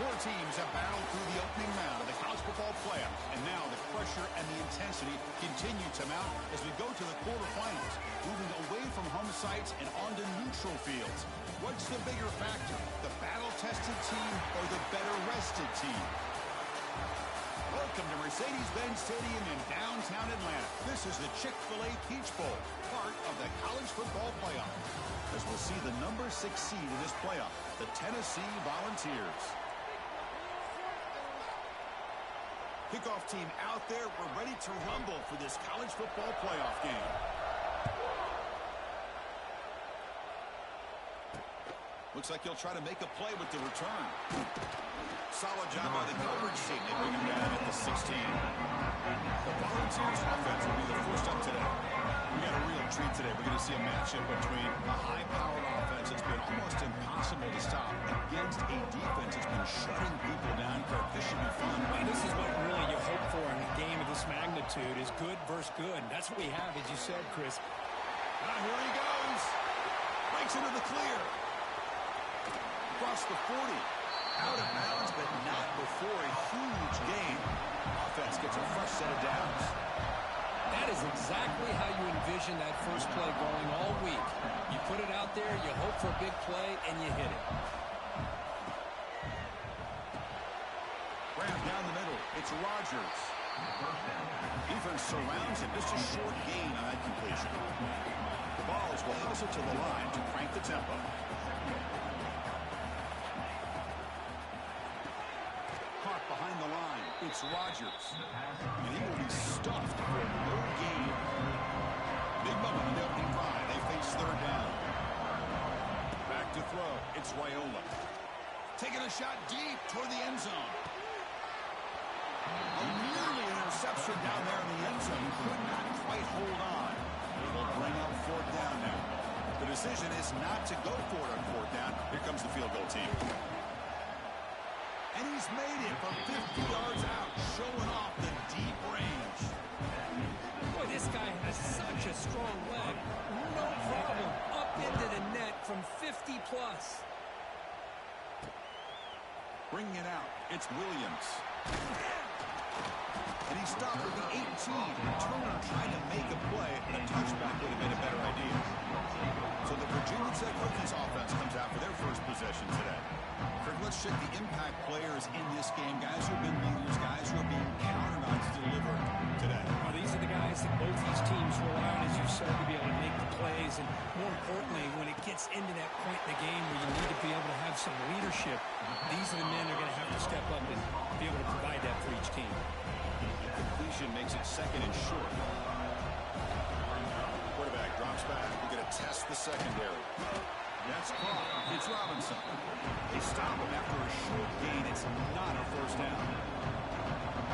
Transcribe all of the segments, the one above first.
Four teams have battled through the opening round of the college football playoff, and now the pressure and the intensity continue to mount as we go to the quarterfinals, moving away from home sites and onto neutral fields. What's the bigger factor, the battle-tested team or the better-rested team? Welcome to Mercedes-Benz Stadium in downtown Atlanta. This is the Chick-fil-A Peach Bowl, part of the college football playoff, as we'll see the number 6 seed in this playoff, the Tennessee Volunteers. Kickoff team out there. We're ready to rumble for this college football playoff game. Looks like he'll try to make a play with the return. Solid job by the coverage team. They bring him down at the 16. The Volunteers offense will be the first up today. We got a real treat today. We're going to see a matchup between a high-powered offense that's been almost impossible to stop against a defense that's been shutting people down. Kirk, this should be fun. And this is what really you hope for in a game of this magnitude is good versus good. And that's what we have, as you said, Chris. Here he goes. Breaks into the clear. Across the 40. Out of bounds, but not before a huge gain. Offense gets a fresh set of downs. That is exactly how you envision that first play going all week. You put it out there, you hope for a big play, and you hit it. Grab down the middle. It's Rodgers. Defense surrounds him. Just a short gain on that completion. The Vols will hustle to the line to crank the tempo. Caught behind the line. It's Rodgers. And he will be stuffed for no gain. Big moment on the opening drive. They face third down. Back to throw. It's Raiola. Taking a shot deep toward the end zone. Nearly an interception down there in the end zone. Could not quite hold on. They'll bring up fourth down now. The decision is not to go for it on fourth down. Here comes the field goal team. And he's made it from 50 yards out, showing off the deep range. Boy, this guy has such a strong leg. No problem. Up into the net from 50 plus. Bringing it out, it's Williams. And he stopped at the 18. Turner trying to make a play, and a touchback would have been a better idea. So the Virginia Tech Hokies offense comes out for their first possession today. Kirk, let's check the impact players in this game. Guys who have been leaders, guys who are being counted on to deliver today. Well, these are the guys that both these teams rely on, as you said, to be able to make the plays. And more importantly, when it gets into that point in the game where you need to be able to have some leadership, these are the men that are going to have to step up and be able to provide that for each team. Completion makes it second and short. Quarterback drops back. We're going to test the secondary. That's caught. It's Robinson. They stop him after a short gain. It's not a first down.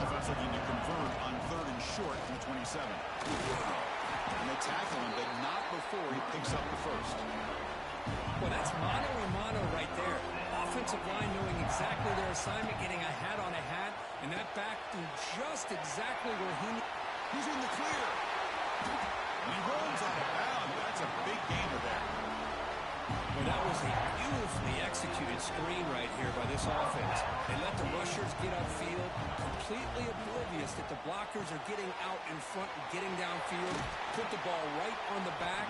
Offense looking to convert on third and short from 27. And they tackle him, but not before he picks up the first. Well, that's mano a mano right there. Offensive line knowing exactly their assignment, getting a hat on a hat, and that back to just exactly where he's in the clear. He rolls out of bounds. That's a big gainer there. Well, that was a beautifully executed screen right here by this offense. They let the rushers get upfield, completely oblivious that the blockers are getting out in front and getting downfield. Put the ball right on the back.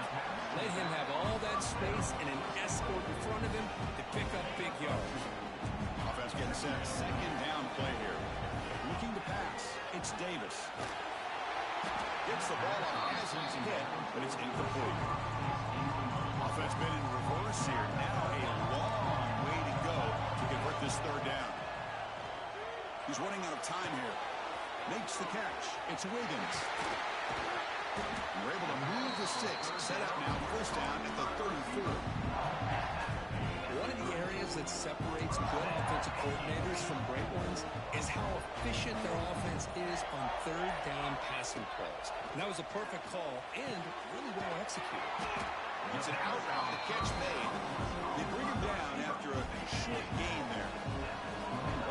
Let him have all that space and an escort in front of him to pick up big yards. Offense getting set. Second down play here. Looking to pass. It's Davis. Gets the ball on as he's hit, but it's incomplete. Offense been in reverse here. Now a long way to go to convert this third down. He's running out of time here. Makes the catch. It's Wiggins. We're able to move the sticks. Set up now. First down at the 34. One of the areas that separates good offensive coordinators from great ones is how efficient their offense is on third down passing plays. And that was a perfect call and really well executed. It's an out route. The catch made. They bring him down after a short gain there.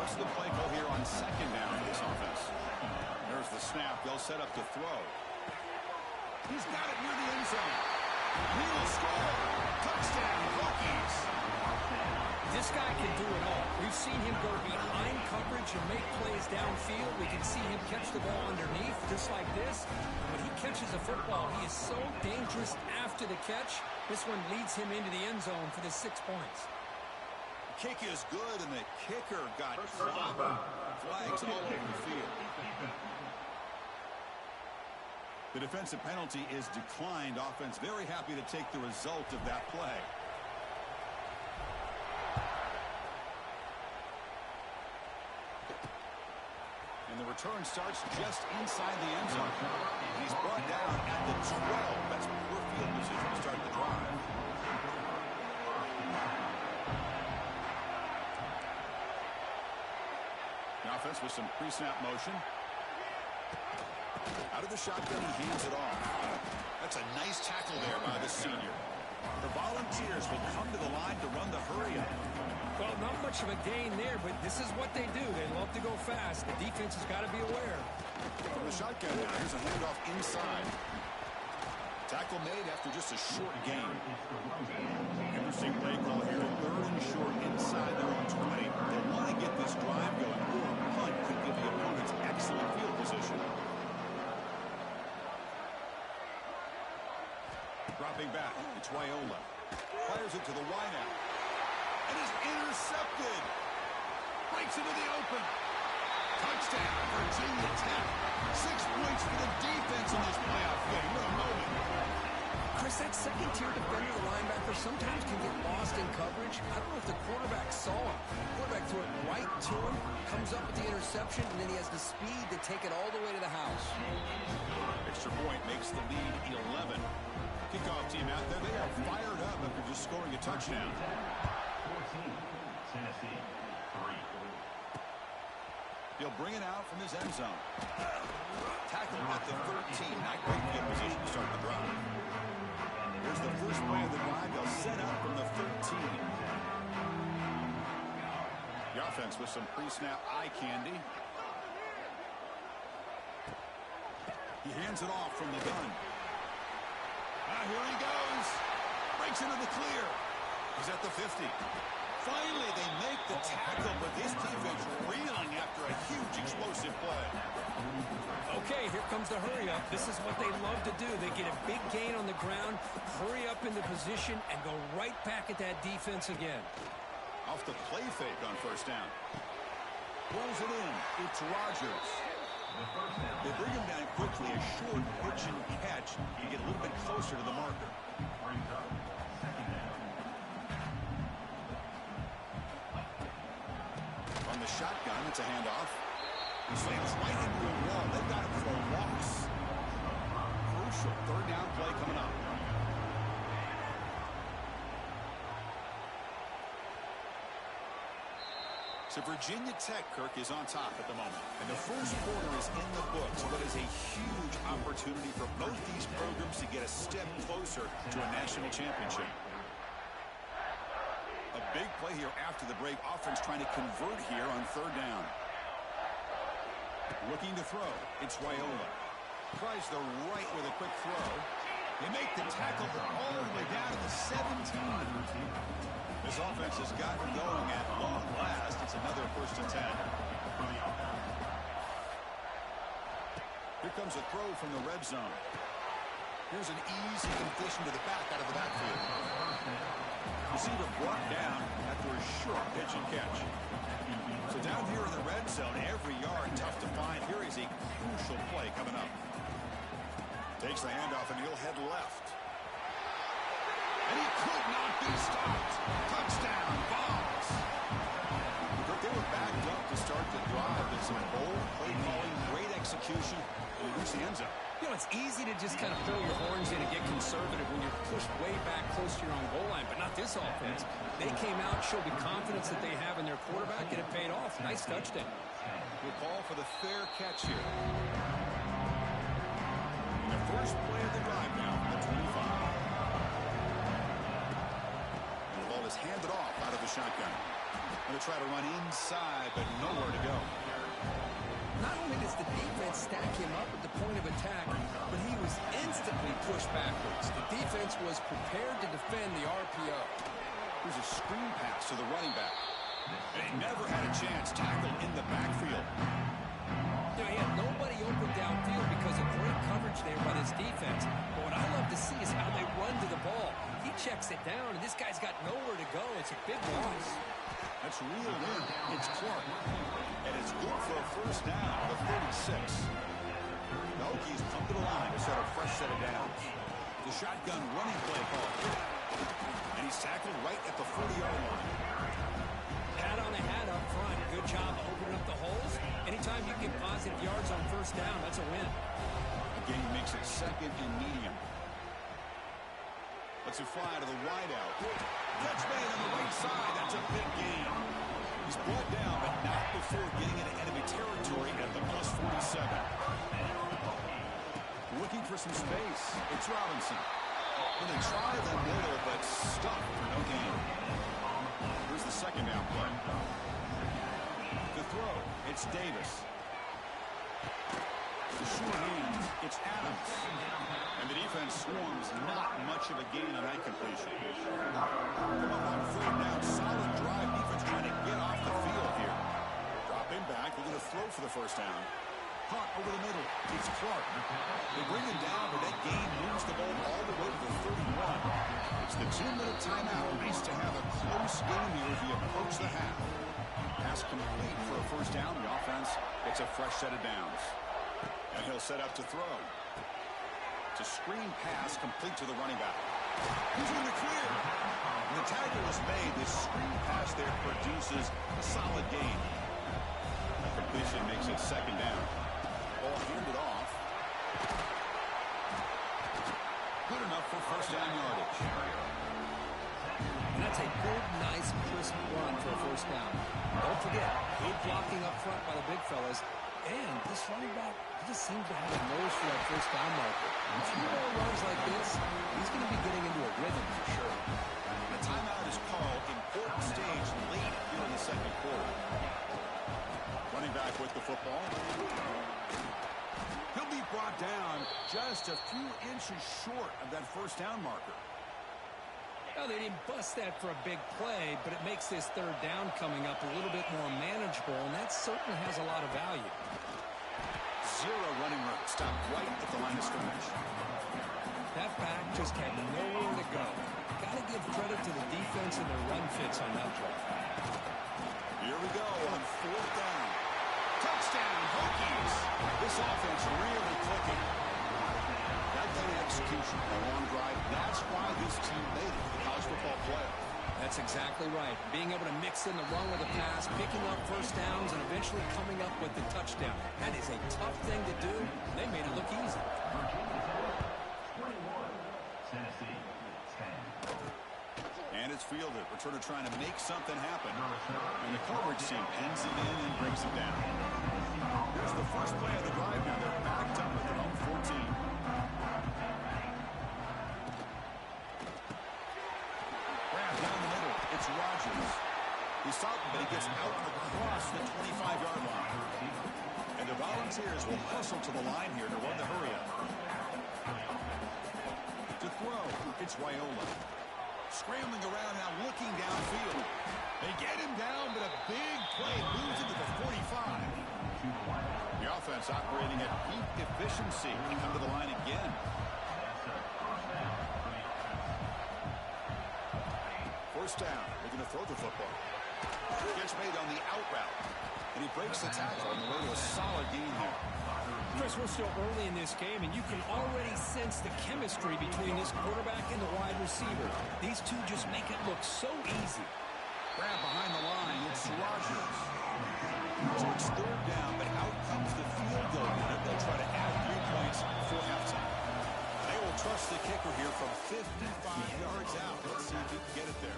What's the play call here on second down for this offense? There's the snap. They'll set up to throw. He's got it near the end zone. He will score. Touchdown, Hokies. This guy can do it all. We've seen seen him go behind coverage and make plays downfield. We can see him catch the ball underneath, just like this. And when he catches a football, he is so dangerous after the catch. This one leads him into the end zone for the 6 points. Kick is good, and the kicker got clocked. Flags all over the field. The defensive penalty is declined. Offense very happy to take the result of that play. And the return starts just inside the end zone. He's brought down at the 12. That's poor field position to start the drive. The offense with some pre-snap motion. Out of the shotgun, he hands it off. That's a nice tackle there by the senior. The Volunteers will come to the line to run the hurry-up. Well, not much of a gain there, but this is what they do. They love to go fast. The defense has got to be aware. From the shotgun now, here's a handoff inside. Tackle made after just a short gain. Interesting play call here. 3rd and short inside their own 20. They want to get this drive going, or a punt could give the opponents excellent field position. Dropping back, it's Raiola. Fires it to the wideout. And is intercepted. Breaks into the open. Touchdown, Virginia Tech. 6 points for the defense in this playoff game. What a moment. Chris, that second-tier defender, the linebacker, sometimes can get lost in coverage. I don't know if the quarterback saw him. The quarterback threw it right to him, comes up with the interception, and then he has the speed to take it all the way to the house. Extra point makes the lead 11. Kickoff team out there, they are fired up after just scoring a touchdown. 14, Tennessee, 3. He'll bring it out from his end zone. Tackle at the 13. Not great field position to start the drive. Here's the first play of the drive. They'll set up from the 13. The offense with some pre-snap eye candy. He hands it off from the gun. Here he goes. Breaks into the clear. He's at the 50. Finally, they make the tackle, but this defense reeling after a huge explosive play. Okay, here comes the hurry-up. This is what they love to do. They get a big gain on the ground, hurry up into position, and go right back at that defense again. Off the play fake on first down. Pulls it in. It's Rogers. They bring him down quickly. A short pitch and catch. You get a little bit closer to the marker. On the shotgun, it's a handoff. He slams right into a wall. They've got him for a loss. Crucial 3rd down play coming up. So Virginia Tech, Kirk, is on top at the moment. And the first quarter is in the books. What is a huge opportunity for both these programs to get a step closer to a national championship. A big play here after the break. Offense trying to convert here on 3rd down. Looking to throw. It's Raiola. Tries the right with a quick throw. They make the tackle all the way down to the 17. This offense has gotten going at long last. It's another 1st and 10. Here comes a throw from the red zone. Here's an easy completion to the back out of the backfield. Receiver brought down after a short pitch and catch. So down here in the red zone, every yard tough to find. Here is a crucial play coming up. Takes the handoff and he'll head left. And he could not be stopped. Touchdown, Vols. But they were backed up to start the drive. There's some bold play calling, great execution, and they reach the end zone. You know, it's easy to just kind of throw your horns in and get conservative when you're pushed way back close to your own goal line, but not this offense. They came out, showed the confidence that they have in their quarterback, and it paid off. Nice touchdown. We'll call for the fair catch here. The first play of the drive now, the 25. The ball is handed off out of the shotgun. Going to try to run inside, but nowhere to go. Not only does the defense stack him up at the point of attack, but he was instantly pushed backwards. The defense was prepared to defend the RPO. Here's a screen pass to the running back. And he never had a chance. Tackled in the backfield. You know, he had nobody open downfield because of great coverage there by this defense. But what I love to see is how they run to the ball. He checks it down, and this guy's got nowhere to go. It's a big loss. That's reeled in. It's Clark. And it's good for a first down, the 36. The Hokies come to the line to set a fresh set of downs. The shotgun running play call. And he's tackled right at the 40-yard line. Hat on a hat up front. Good job opening up the holes. Anytime you get positive yards on first down, that's a win. The game makes it second and medium. Let's it fly to the wideout. Catch made on the right side. That's a big gain. He's brought down, but not before getting into enemy territory at the plus 47. Looking for some space. It's Robinson. Going to try the middle, but stuck for no gain. Here's the second down play. The throw. It's Davis. The short hands. It's Adams. And the defense swarms. Not much of a gain on that completion. Come on third down. Solid drive. Defense trying to get off the field here. Drop him back. They're going to throw for the first down. Hunt over the middle. It's Clark. They bring him down, but that gain moves the ball all the way to the 31. It's the 2-minute timeout. Nice to have a close game here as we approach the half. Pass complete for a first down. The offense gets a fresh set of downs. And he'll set up to throw. It's a screen pass complete to the running back. He's in the clear. When the tackle was made, this screen pass there produces a solid gain. That completion makes it second down. Ball handed off. Good enough for first down yardage. And that's a good, nice, crisp run for a first down. Don't forget, good blocking up front by the big fellas. And this running back, he just seems to have a nose for that first down marker. If he runs like this, he's going to be getting into a rhythm for sure. The timeout is called. Important stage late here in the second quarter. Running back with the football. He'll be brought down just a few inches short of that first down marker. Well, they didn't bust that for a big play, but it makes this third down coming up a little bit more manageable, and that certainly has a lot of value. Zero running room. Stopped right at the line of scrimmage. That back just had nowhere to go. Got to give credit to the defense and their run fits on that play. Here we go on fourth down. Touchdown, Hokies. This offense really clicking. That kind of execution, a long drive, that's why this team made it to the college football playoff. That's exactly right. Being able to mix in the run with a pass, picking up first downs, and eventually coming up with the touchdown. That is a tough thing to do. They made it look easy. Tennessee, 10. And it's fielded. Returner trying to make something happen. And the coverage team pins him in and brings him down. Here's the first play of the drive now. They're backed up at their own 14. Grab down the middle. It's Rodgers. He's stopped, but he gets out across the 25-yard line. And the Volunteers will hustle to the line here to run the hurry up. To throw, it's Raiola. Scrambling around now, looking downfield. They get him down, but a big play moves into the 45. The offense operating at peak efficiency. They come to the line again. First down. They're going to throw the football. Gets made on the out route. And he breaks the tackle on the way to a solid gain here. Chris, we're still early in this game, and you can already sense the chemistry between this quarterback and the wide receiver. These two just make it look so easy. Grab behind the line. It's Rodgers. So it's third down, but out comes the field goal unit. They'll try to add 3 points before halftime. They will trust the kicker here from 55 yards out. Let's see if he can get it there.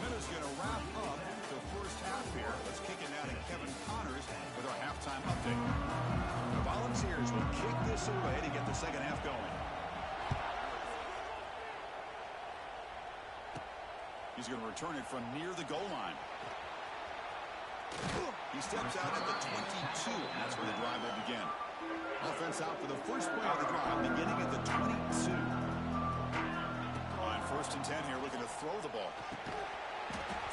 Minute's going to wrap up the first half here. Let's kick it now to Kevin Connors with our halftime update. The Volunteers will kick this away to get the second half going. He's going to return it from near the goal line. He steps out at the 22, and that's where the drive will begin. Offense out for the first play of the drive, beginning at the 22. On first and 10 here, looking to throw the ball.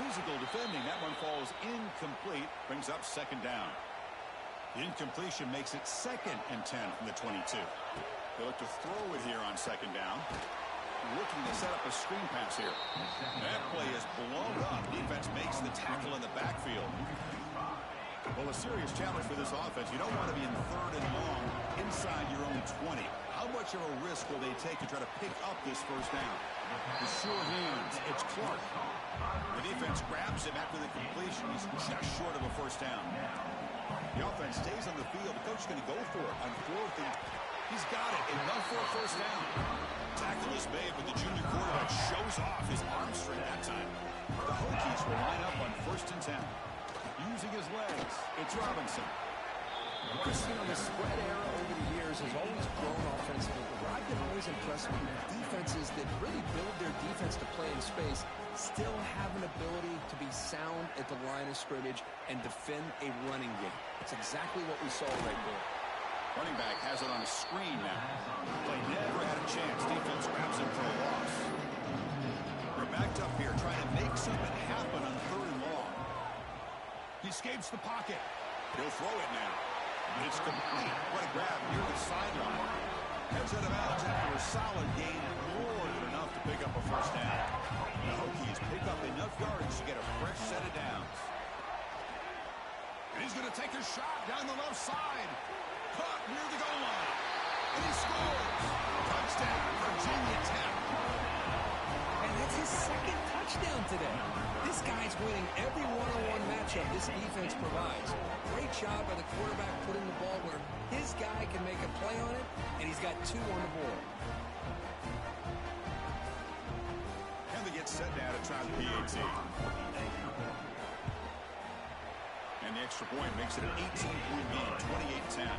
Physical defending. That one falls incomplete. Brings up second down. The incompletion makes it 2nd and 10 from the 22. They look to throw it here on second down. Looking to set up a screen pass here. That play is blown up. Defense makes the tackle in the backfield. Well, a serious challenge for this offense. You don't want to be in 3rd and long inside your own 20. How much of a risk will they take to try to pick up this first down? The sure hands. It's Clark. The defense grabs him after the completion. He's just short of a first down. The offense stays on the field. The coach is going to go for it on 4th and he's got it. Enough for a first down. Tackle is made, but the junior quarterback shows off his arm strength that time. The Hokies will line up on 1st and 10. Using his legs, it's Robinson. Chris, you know, the spread era over the years has always grown offensively. But I've been always impressed with defenses that really build their defense to play in space, still have an ability to be sound at the line of scrimmage and defend a running game. It's exactly what we saw right there. Running back has it on a screen now. Play never had a chance. Defense grabs him for a loss. We're backed up here trying to make something happen on 3rd and long. He escapes the pocket. He'll throw it now. It's complete. What a grab near the sideline. Heads out of bounds after a solid gain, more than enough to pick up a first down. The Hokies pick up enough yards to get a fresh set of downs. And he's going to take a shot down the left side. Caught near the goal line. And he scores. Touchdown, Virginia Tech. And that's his 2nd touchdown today. This guy's winning every one-on-one matchup this defense provides. Great job by the quarterback putting the ball where his guy can make a play on it, and he's got 2 on the board. And they get set now to try the PAT. And the extra point makes it an 18-point lead, 28-10.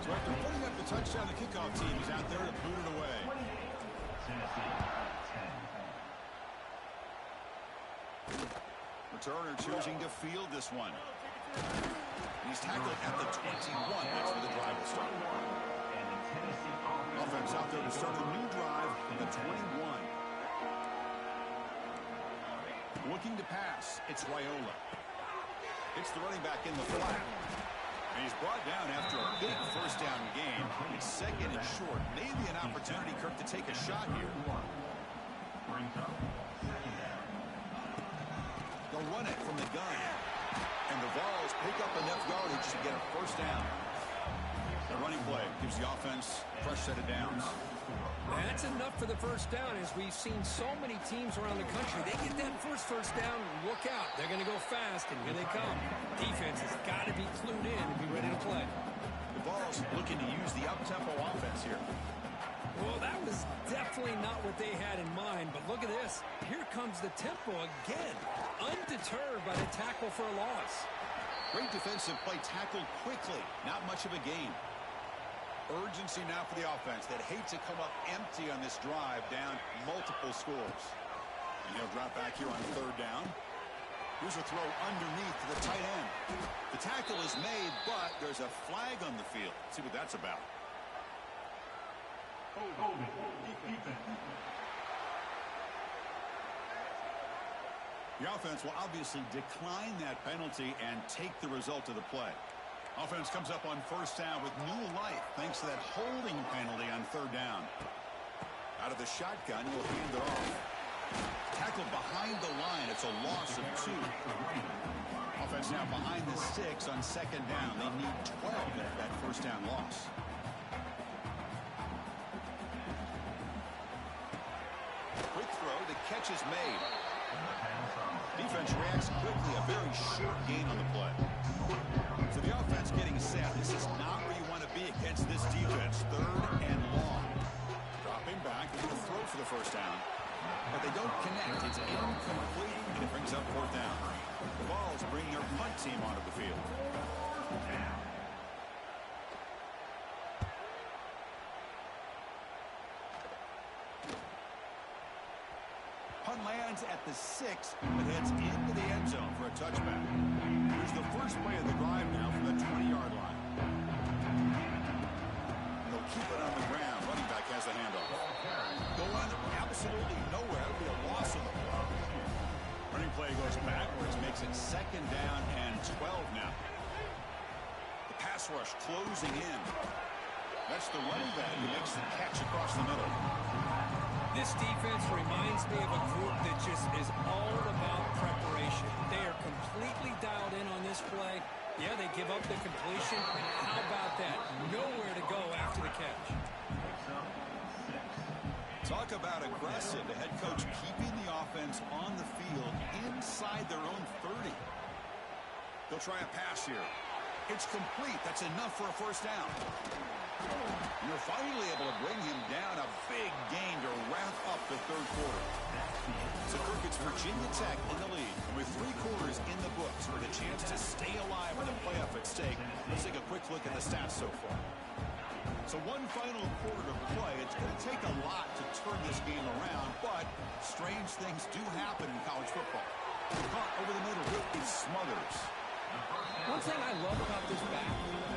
So after putting up the touchdown, the kickoff team is out there to boot it away. Returner choosing to field this one. He's tackled at the 21. That's where the drive will start. Offense out there to start a new drive at the 21. Looking to pass. It's Raiola. It's the running back in the flat. And he's brought down after a big first down gain. It's 2nd and short. Maybe an opportunity, Kirk, to take a shot here. They'll run it from the gun. And the Vols pick up enough yardage to get a first down. The running play gives the offense a fresh set of downs. That's enough for the first down, as we've seen so many teams around the country. They get that first down, look out. They're going to go fast, and here they come. Defense has got to be clued in and be ready to play. The Vols looking to use the up-tempo offense here. Well, that was definitely not what they had in mind, but look at this. Here comes the tempo again, undeterred by the tackle for a loss. Great defensive play, tackled quickly. Not much of a gain. Urgency now for the offense that hates to come up empty on this drive, down multiple scores. And he'll drop back here on 3rd down. Here's a throw underneath to the tight end. The tackle is made, but there's a flag on the field. Let's see what that's about. The offense will obviously decline that penalty and take the result of the play. Offense comes up on 1st down with new life thanks to that holding penalty on 3rd down. Out of the shotgun, he'll hand it off. Tackled behind the line. It's a loss of 2. Offense now behind the 6 on 2nd down. They need 12 after that first down loss. Quick throw. The catch is made. Defense reacts quickly. A very short gain on the play. So the offense getting set. This is not where you want to be against this defense. 3rd and long. Dropping back. They're going to throw for the first down. But they don't connect. It's incomplete. And it brings up 4th down. The Vols bringing their punt team onto the field. Punt lands at the 6, but heads into the end zone for a touchback. Here's the first play of the drive now from the 20-yard line. They'll keep it on the ground. Running back has the handoff. Going absolutely nowhere. It'll be a loss of pass rush closing in. That's the running back who makes the catch across the middle. This defense reminds me of a group that just is all about preparation. They are completely dialed in on this play. Yeah, they give up the completion. How about that? Nowhere to go after the catch. Talk about aggressive. The head coach keeping the offense on the field inside their own 30. They'll try a pass here. It's complete. That's enough for a first down. You're finally able to bring him down. A big gain to wrap up the third quarter. So Kirk, it's Virginia Tech in the lead. And with 3 quarters in the books with a chance to stay alive with a playoff at stake, let's take a quick look at the stats so far. So one final quarter to play. It's going to take a lot to turn this game around, but strange things do happen in college football. Caught over the middle. It smothers. One thing I love about this back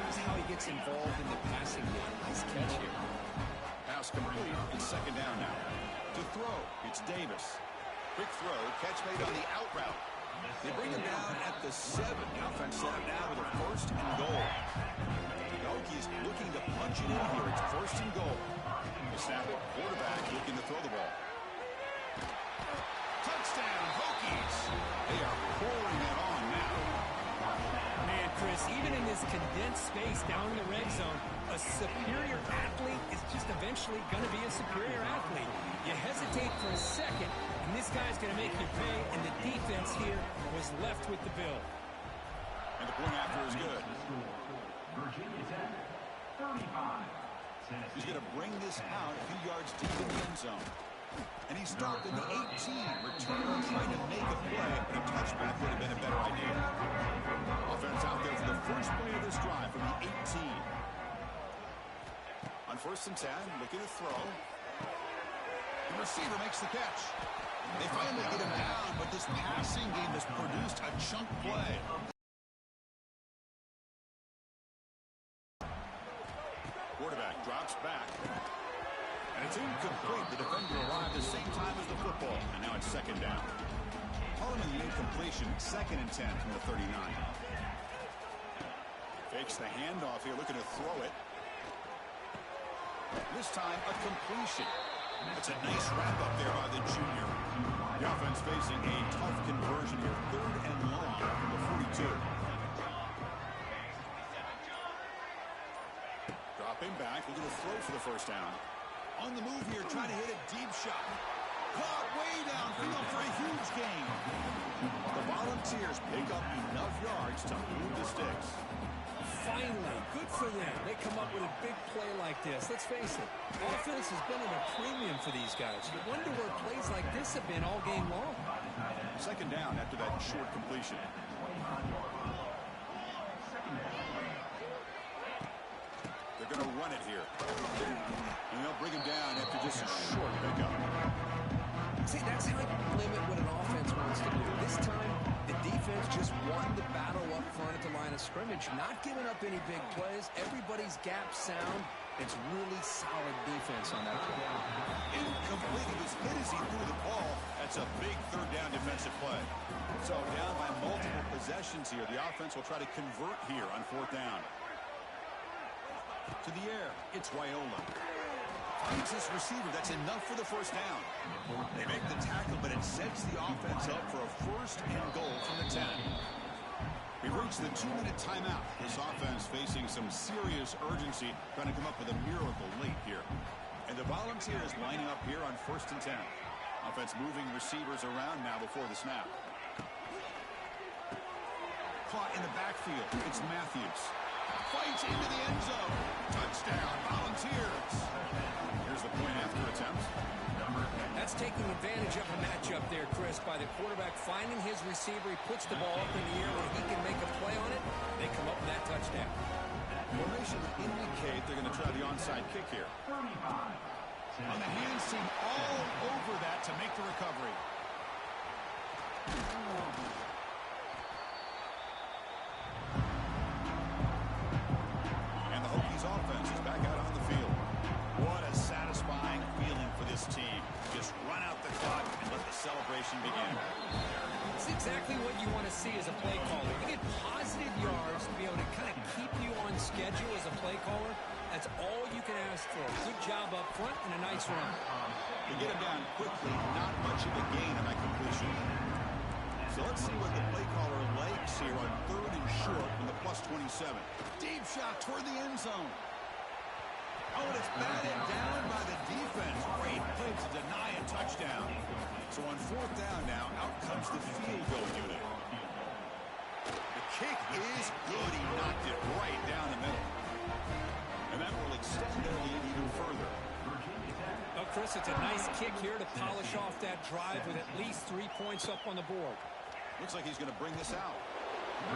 is how he gets involved in the passing game. Nice catch here. Pass complete. It's second down now. To throw, it's Davis. Quick throw. Catch made on the out route. They bring him down at the 7. The offense set up now with a first and goal. The Hokies looking to punch it in here. It's first and goal. The snap it. Quarterback looking to throw the ball. Touchdown, Hokies. They are pouring it on now. Man, Chris, even in this condensed space down in the red zone, a superior athlete is just eventually going to be a superior athlete. You hesitate for a second, and this guy's going to make you pay, and the defense here was left with the bill. And the point after is good. Virginia Tech, 35. He's going to bring this out a few yards deep in the end zone. And he stopped in the 18. Return trying to make a play, but a touchback would have been a better idea. Offense out there for the first play of this drive from the 18. On first and 10, looking to throw. The receiver makes the catch. They finally get him down, but this passing game has produced a chunk play. Quarterback drops back. And it's incomplete. The defender arrived the same time as the football. And now it's second down. Calling the incompletion, second and 10 from the 39. Fakes the handoff here, looking to throw it. This time, a completion. It's a nice wrap-up there by the junior. The offense facing a tough conversion here. Third and long from the 42. Dropping back, looking to throw for the first down. On the move here, trying to hit a deep shot. Caught way downfield for a huge gain. The Volunteers pick up enough yards to move the sticks. Finally, good for them. They come up with a big play like this. Let's face it, offense has been at a premium for these guys. You wonder where plays like this have been all game long. Second down after that short completion. They're going to run it here. And they'll bring him down after just a short pickup. See, that's how you limit what an offense wants to do. This time, the defense just won the battle up front at the line of scrimmage, not giving up any big plays. Everybody's gap sound. It's really solid defense on that play. Incomplete. He was hit as he threw the ball. That's a big third down defensive play. So down by multiple possessions here. The offense will try to convert here on fourth down. To the air, it's Wyola. Finds his receiver. That's enough for the first down. They make the tackle, but it sets the offense up for a first and goal from the 10. We've reached the 2-minute timeout. This offense facing some serious urgency, trying to come up with a miracle late here. And the Volunteers lining up here on first and 10. Offense moving receivers around now before the snap. Caught in the backfield. It's Matthews. Fights into the end zone. Touchdown, Volunteers. Here's the point after attempt. That's taking advantage of a matchup there, Chris, by the quarterback finding his receiver. He puts the ball up in the air where he can make a play on it. They come up with that touchdown. Formation would indicate they're going to try the onside kick here. On the hand seam all over that to make the recovery. And the Hokies offense is back out on the field. What a satisfying feeling for this team. Just run out the clock and let the celebration begin. It's exactly what you want to see as a play caller. You get positive yards to be able to kind of keep you on schedule as a play caller. That's all you can ask for. Good job up front and a nice run. To get him down quickly, not much of a gain on that completion. So let's see what the play caller likes here on 3rd and short from the +27. Deep shot toward the end zone. Oh, and it's batted down by the defense. Great play to deny a touchdown. So on 4th down now, out comes the field goal unit. The kick is good. He knocked it right down the middle. And that will extend their lead even further. Well, Chris, it's a nice kick here to polish off that drive with at least 3 points up on the board. Looks like he's going to bring this out.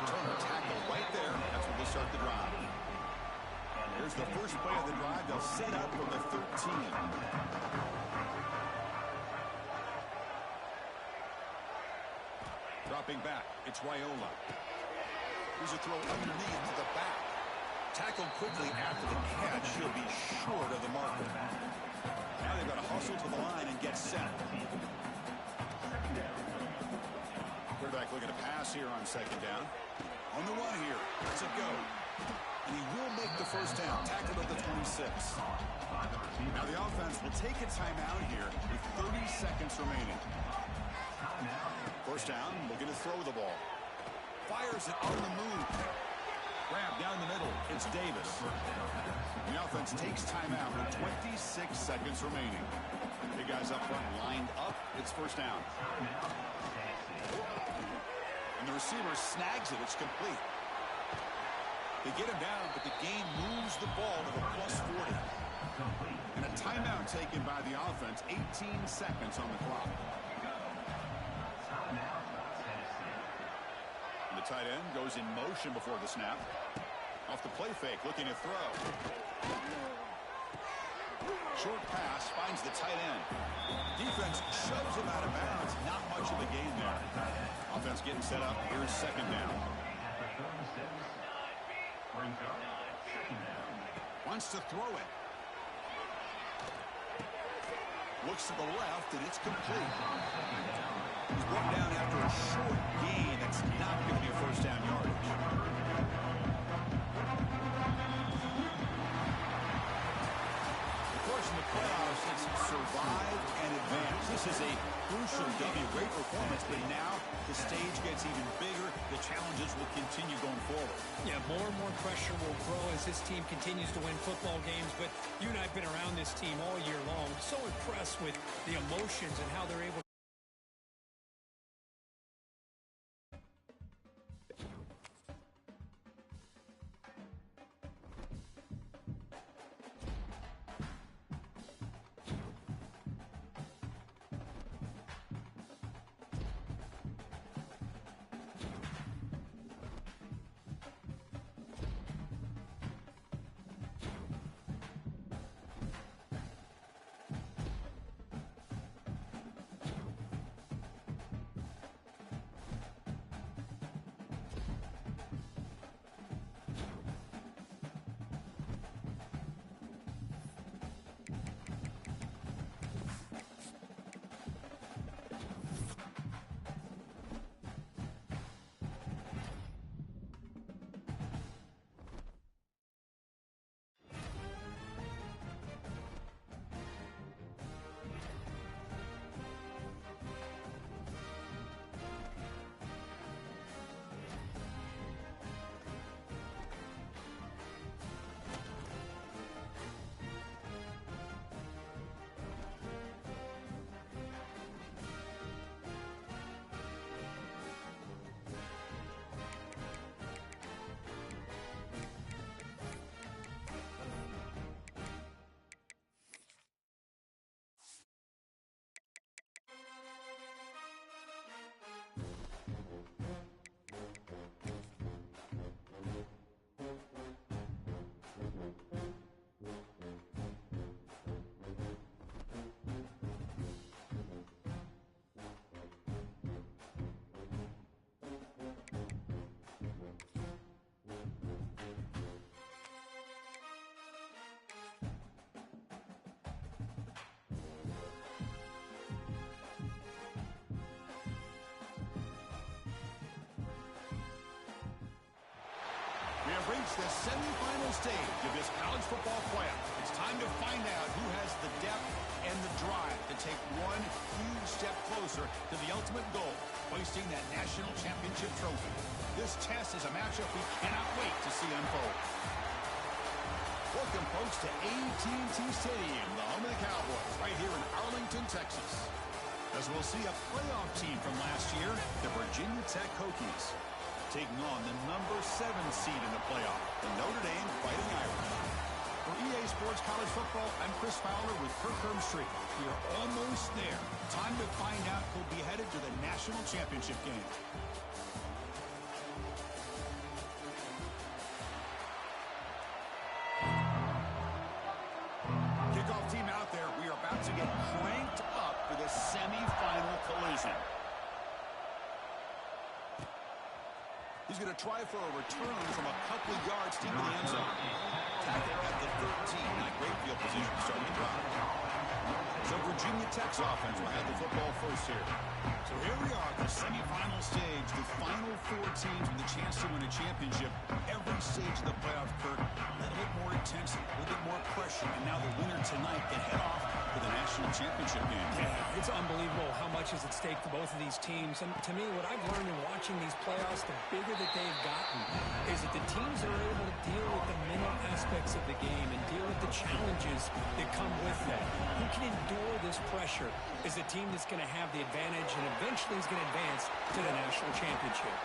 Return tackle right there. That's where they'll start the drive. Here's the first play of the drive. They'll set up from the 13. Dropping back. It's Raiola. Here's a throw underneath to the back. Tackled quickly after the catch. He'll be short of the marker. Now they've got to hustle to the line and get set. Quarterback looking to pass here on 2nd down. On the run here. Let's it go. And he will make the first down. Tackled at the 26. Now the offense will take a timeout here with 30 seconds remaining. First down, looking to throw the ball. Fires it on the move. Grab down the middle. It's Davis. The offense takes timeout with 26 seconds remaining. Big guys up front lined up. It's first down. And the receiver snags it. It's complete. They get him down, but the game moves the ball to the +40. And a timeout taken by the offense. 18 seconds on the clock. And the tight end goes in motion before the snap. Off the play fake, looking to throw. Short pass finds the tight end. Defense shoves him out of bounds. Not much of a gain there. Offense getting set up. Here's 2nd down. Wants to throw it. Looks to the left, and it's complete. He's brought down after a short gain. That's not going to be a first down yardage. Of course, in the playoffs, it's survive and advance. This is a crucial W. Great performance, but now the stage gets even bigger. The challenges will continue going forward. Yeah, more and more pressure will grow as this team continues to win football games. But you and I have been around this team all year long. So impressed with the emotions and how they're able to the semifinal stage of this college football playoff. It's time to find out who has the depth and the drive to take one huge step closer to the ultimate goal, hoisting that national championship trophy. This test is a matchup we cannot wait to see unfold. Welcome, folks, to AT&T Stadium, the home of the Cowboys, right here in Arlington, Texas. As we'll see a playoff team from last year, the Virginia Tech Hokies, taking on the number 7 seed in the playoff, the Notre Dame Fighting Irish. For EA Sports College Football, I'm Chris Fowler with Kirk Herbstreit. We are almost there. Time to find out who'll be headed to the national championship game. Kickoff team out there. We are about to get cranked up for the semifinal collision. He's going to try for a return from a couple of yards deep in the end zone. Tackle at the 13. Not great field position starting to drop. So Virginia Tech's offense will have the football first here. So here we are, the semifinal stage, the final 4 teams with a chance to win a championship. Every stage of the playoff, Kirk, a little bit more intensity, a little bit more pressure, and now the winner tonight can head off to the national championship game. Yeah, it's unbelievable how much is at stake for both of these teams. And to me, what I've learned in watching these playoffs, the bigger that they've gotten, is that the teams are able to deal with the mental aspects of the game and deal with the challenges that come with that. Who can endure this pressure is the team that's going to have the advantage and eventually is going to advance to the national championship.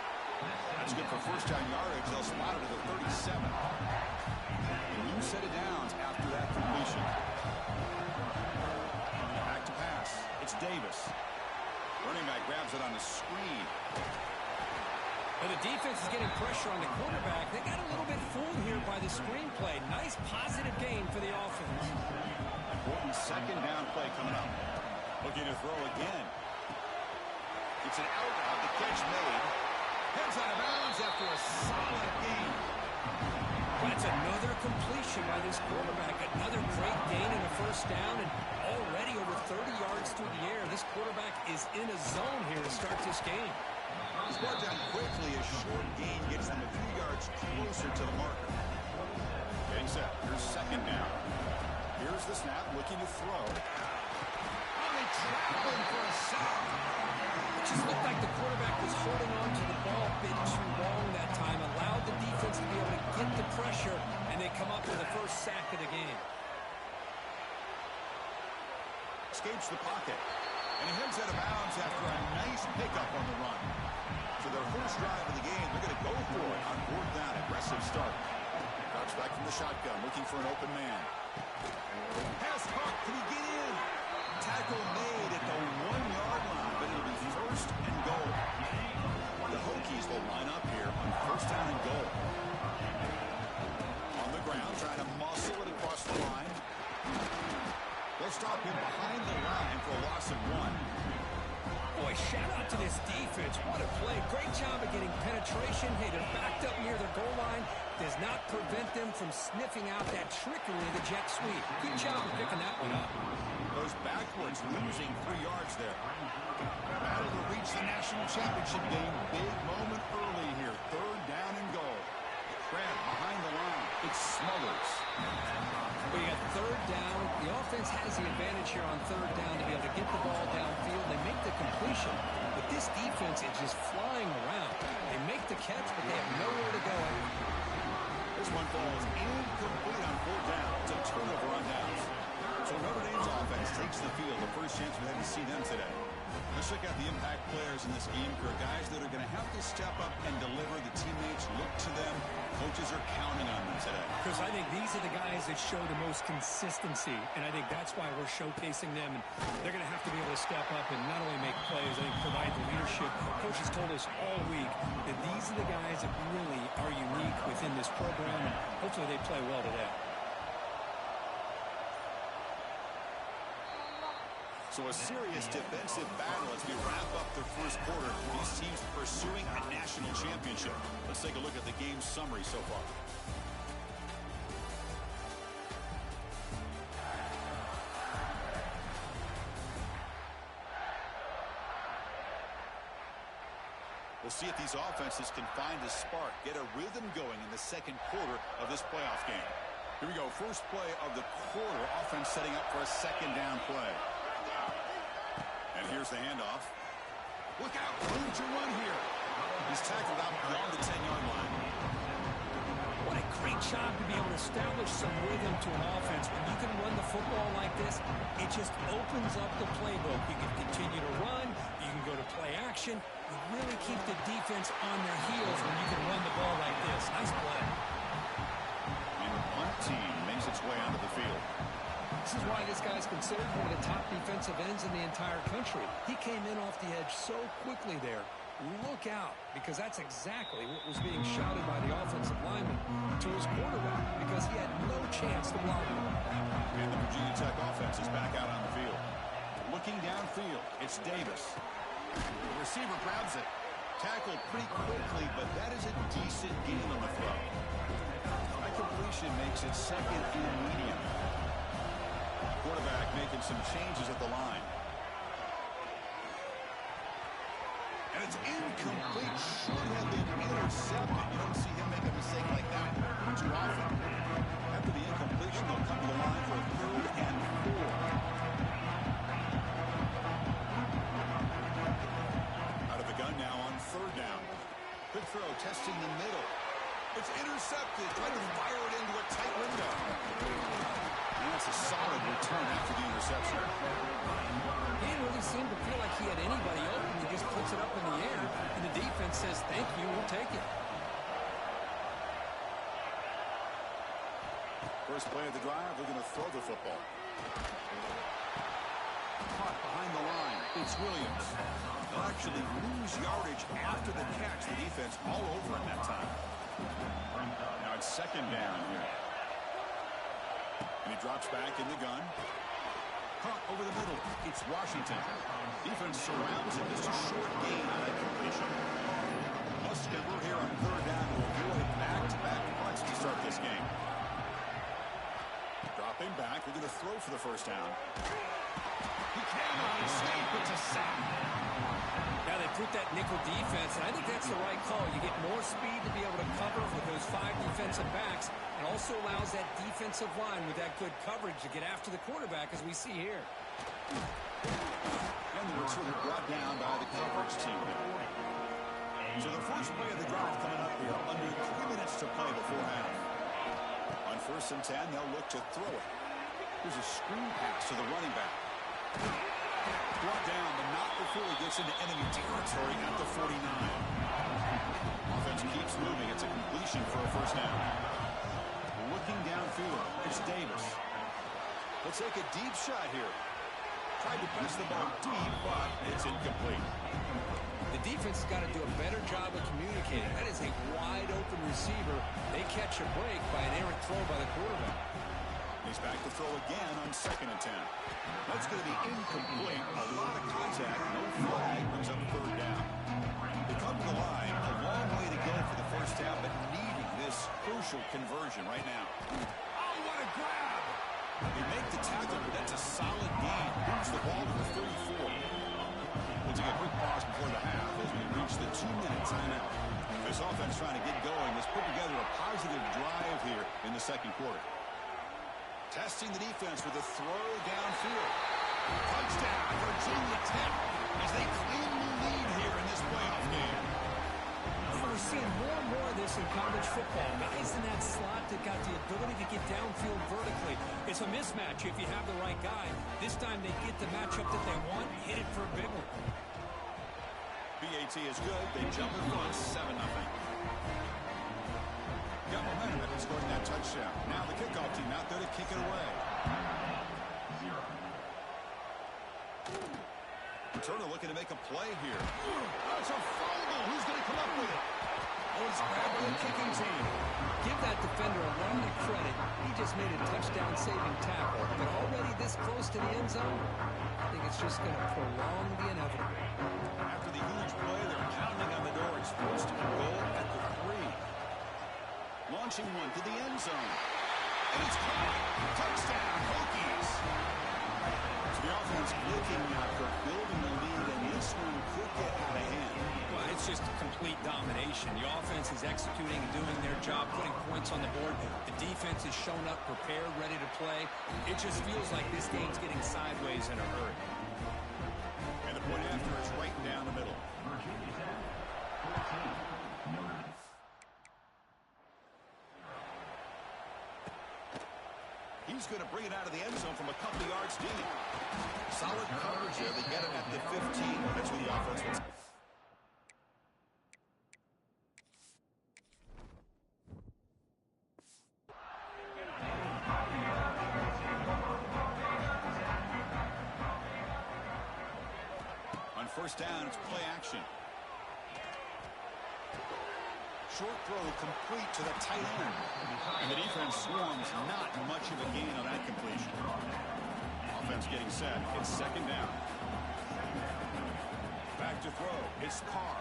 That's good for first down yardage. They'll spot it at the 37. A new set of downs after that completion. Back to pass. It's Davis. Running back grabs it on the screen. And the defense is getting pressure on the quarterback. They got a little bit fooled here by the screenplay. Nice positive gain for the offense. Important second down play coming up. Looking to throw again. It's an out route. The catch made. Heads out of bounds after a solid gain. That's another completion by this quarterback. Another great gain in a first down, and already over 30 yards through the air. This quarterback is in a zone here to start this game. He's brought down quickly. A short gain gets them a few yards closer to the marker. Getting set. Here's second down. Here's the snap, looking to throw. Oh, they trapped him for a sack. It just looked like the quarterback was holding on to the ball a bit too long that time, allowed the defense to be able to get the pressure, and they come up with the first sack of the game. Escapes the pocket, and he heads out of bounds after a nice pickup on the run. So their first drive of the game, they're going to go for it on 4th down. Aggressive start. Drops back from the shotgun, looking for an open man. Pass caught. Can he get in? Tackle made at the 1-yard line, but it'll be first and goal. The Hokies will line up here on 1st down and goal. On the ground, trying to muscle it across the line. They'll stop him behind the line for a loss of 1. Boy, shout out to this defense. What a play. Great job of getting penetration. Hey, they're backed up near the goal line. Does not prevent them from sniffing out that trickery of the jet sweep. Good job of picking that one up. Goes backwards, losing 3 yards there. Battle to reach the national championship game. Big moment early here. 3rd down and goal. Grab behind the line. It's Smothers. We got 3rd down. The offense has the advantage here on 3rd down to be able to get the ball downfield. They make the completion, but this defense is just flying around. They make the catch, but they have nowhere to go. This one falls incomplete on 4th down. It's a turnover on downs. So Notre Dame's offense takes the field. The first chance we had to see them today. Let's check out the impact players in this game. For guys that are going to have to step up and deliver. The teammates look to them. Coaches are counting on them today. Because I think these are the guys that show the most consistency, and I think that's why we're showcasing them. And they're going to have to be able to step up and not only make plays, I think provide the leadership. Coaches told us all week that these are the guys that really are unique within this program, and hopefully they play well today. So a serious defensive battle as we wrap up the first quarter. These teams pursuing a national championship. Let's take a look at the game summary so far. The We'll see if these offenses can find a spark, get a rhythm going in the second quarter of this playoff game. Here we go. First play of the quarter. Offense setting up for a second down play. And here's the handoff. Look out. Room to run here. He's tackled out beyond the 10-yard line. What a great job to be able to establish some rhythm to an offense. When you can run the football like this, it just opens up the playbook. You can continue to run. You can go to play action. You really keep the defense on their heels when you can run the ball like this. Nice play. And one team makes its way onto the field. This is why this guy's considered one of the top defensive ends in the entire country. He came in off the edge so quickly there. Look out, because that's exactly what was being shouted by the offensive lineman to his quarterback, because he had no chance to block him. And the Virginia Tech offense is back out on the field. Looking downfield, it's Davis. The receiver grabs it. Tackled pretty quickly, but that is a decent gain on the throw. That completion makes it second and medium. Quarterback making some changes at the line. And it's incomplete. Should have been intercepted. You don't see him make a mistake like that too often. After the incompletion, they'll come to the line for a 3rd and 4. Out of the gun now on 3rd down. Quick throw, testing the middle. It's intercepted. Trying to fire it into a tight window. And that's a solid return after the interception. He didn't really seem to feel like he had anybody open. He just puts it up in the air, and the defense says, thank you, we'll take it. First play of the drive, they're going to throw the football. Caught behind the line. It's Williams. They'll actually lose yardage after the catch. The defense all over him that time. Now it's 2nd down here. And he drops back in the gun. Caught over the middle. It's Washington. Defense surrounds him. It's a short gain on that completion. Muscovy here on 3rd down will avoid back-to-back punts to start this game. Dropping back. They're going to throw for the 1st down. He cannot escape. It's a sack. Now they put that nickel defense, and I think that's the right call. You get more speed to be able to cover with those 5 defensive backs, and also allows that defensive line with that good coverage to get after the quarterback, as we see here. And they were sort of brought down by the coverage team. So the first play of the drive coming up here, under 3 minutes to play before half. On 1st and 10, they'll look to throw it. Here's a screen pass to the running back. Brought down, but not before he gets into enemy territory at the 49. Offense keeps moving. It's a completion for a 1st down. Looking downfield, it's Davis. Let's take a deep shot here. Tried to press the ball deep, but it's incomplete. The defense has got to do a better job of communicating. That is a wide-open receiver. They catch a break by an errant throw by the quarterback. He's back to throw again on 2nd and 10. That's going to be incomplete. A lot of contact. No flag. Brings up 3rd down. They come to the line. A long way to go for the 1st down, but needing this crucial conversion right now. Oh, what a grab! They make the tackle, but that's a solid gain. Moves the ball to the 34. We'll take a quick pause before the half as we reach the 2-minute timeout. This offense trying to get going has put together a positive drive here in the 2nd quarter. Testing the defense with a throw downfield. Touchdown, Virginia Tech, as they claim the lead here in this playoff game. We're seeing more and more of this in college football. Guys in that slot that got the ability to get downfield vertically. It's a mismatch if you have the right guy. This time they get the matchup that they want, hit it for a big one. BAT is good. They jump in front, 7-0. Got momentum after scoring that touchdown. Now the kickoff team out there to kick it away. Turner looking to make a play here. Oh, it's a fumble. Who's going to come up with it? Oh, it's grabbed by the kicking team. Give that defender a lot of credit. He just made a touchdown-saving tackle. But already this close to the end zone, I think it's just going to prolong the inevitable. After the huge play, they're pounding on the door. It's first and goal at the 3. Launching one to the end zone. And it's caught. Touchdown, Hokies. So The offense looking for building the lead, and this one could get out of hand. Well, it's just complete domination. The offense is executing and doing their job, putting points on the board. The defense is shown up, prepared, ready to play. It just feels like this game's getting sideways in a hurry. And the point after is right down the middle. Virginia Tech, 14. Notre Dame. He's going to bring it out of the end zone from a couple yards deep. Solid coverage there. They get it at the 15. That's where the offense was. On first down, it's play action. Short throw complete to the tight end. And the defense swarms, not much of a gain on that completion. Offense getting set. It's second down. Back to throw. It's Carr.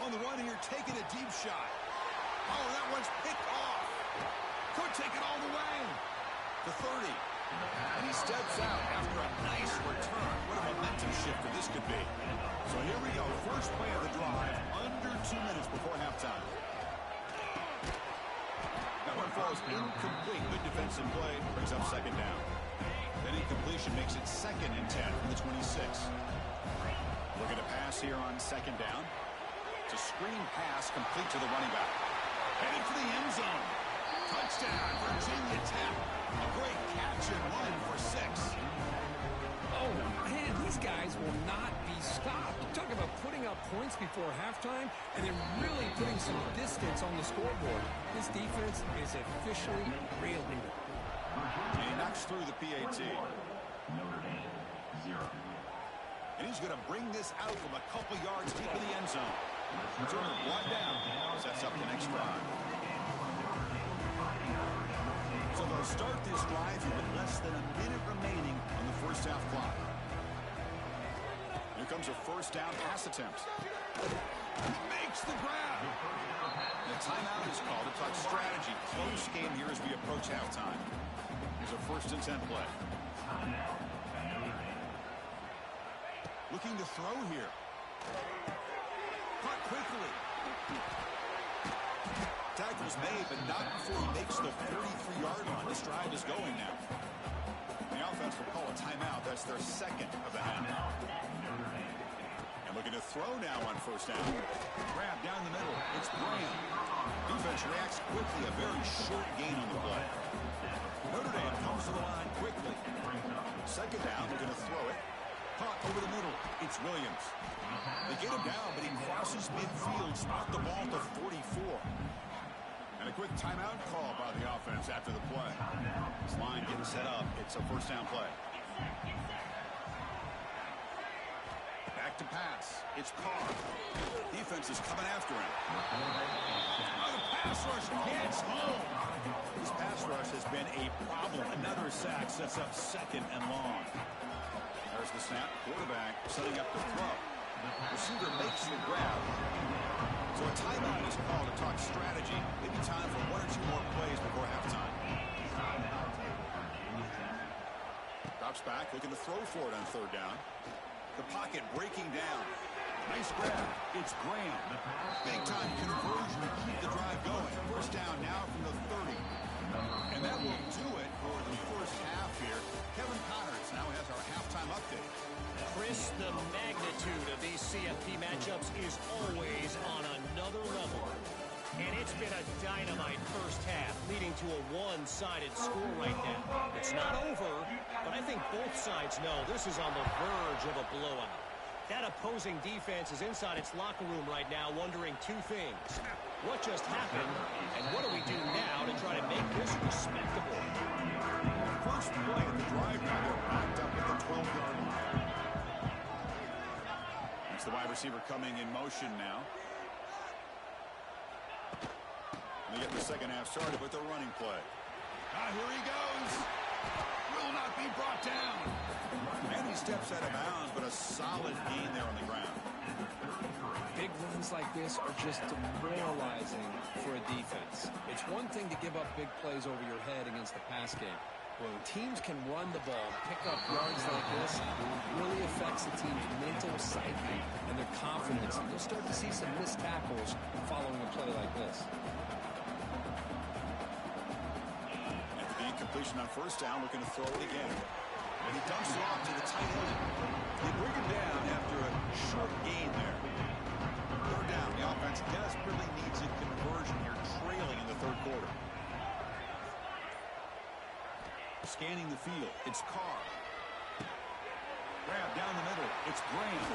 On the run here, taking a deep shot. Oh, that one's picked off. Could take it all the way. The 30. And he steps out after a nice return. What a momentum shifter this could be. So here we go. First play of the drive. Under 2 minutes before halftime. That one falls incomplete. Good defensive play. Brings up second down. That incompletion makes it 2nd and 10 from the 26. Looking to pass here on second down. It's a screen pass complete to the running back. Headed for the end zone. Touchdown, Virginia Tech. A great catch and run for 6. Oh, man, these guys will not be stopped. Talk about putting up points before halftime and then really putting some distance on the scoreboard. This defense is officially reeling. And he knocks through the PAT. Notre Dame, 0. And he's going to bring this out from a couple yards deep in the end zone. Turner, one down. Sets up the next drive. So they'll start this drive here with less than a minute remaining on the first half clock. Here comes a first down pass attempt. Makes the grab. The timeout is called to talk strategy. Close game here as we approach halftime. Here's a 1st and 10 play. Looking to throw here. Caught quickly. Tackle's made, but not before he makes the 33-yard line. This drive is going now. The offense will call a timeout. That's their 2nd of the half. And looking to throw now on first down. Grab down the middle. It's Graham. Defense reacts quickly. A very short gain on the play. Notre Dame comes to the line quickly. Second down. They're going to throw it. Caught over the middle. It's Williams. They get him down, but he crosses midfield. Spot the ball to 44. And a quick timeout call by the offense after the play. This line getting set up. It's a first down play. Back to pass. It's Carr. Defense is coming after him. Oh, the pass rush hits home. This pass rush has been a problem. Another sack sets up 2nd and long. There's the snap. Quarterback setting up the throw. Receiver makes the grab. So a timeout is called to talk strategy. Maybe time for 1 or 2 more plays before halftime. Drops back, looking to throw for it on third down. The pocket breaking down. Nice grab. It's Graham. Big-time conversion to keep the drive going. First down now from the 30. And that will do it for the first half here. Kevin Connors now has our halftime update. Chris, the magnitude of these CFP matchups is always on another level. And it's been a dynamite first half, leading to a one-sided score right now. It's not over, but I think both sides know this is on the verge of a blowout. That opposing defense is inside its locker room right now wondering 2 things. What just happened, and what do we do now to try to make this respectable? First play of the drive now, they're backed up at the 12-yard line. It's the wide receiver coming in motion now. And they get the second half started with the running play. Here he goes. Will not be brought down. And he steps out of bounds, but a solid gain there on the ground. Big runs like this are just demoralizing for a defense. It's one thing to give up big plays over your head against the pass game, When teams can run the ball, pick up yards like this, it really affects the team's mental psyche and their confidence. And you'll start to see some missed tackles following a play like this. After the incompletion on first down, looking to throw it again. And he dumps it off to the tight end. They bring him down after a short gain there. Third down. The offense desperately needs a conversion here, trailing in the third quarter. Scanning the field. It's Carr. Grab down the middle. It's Graham.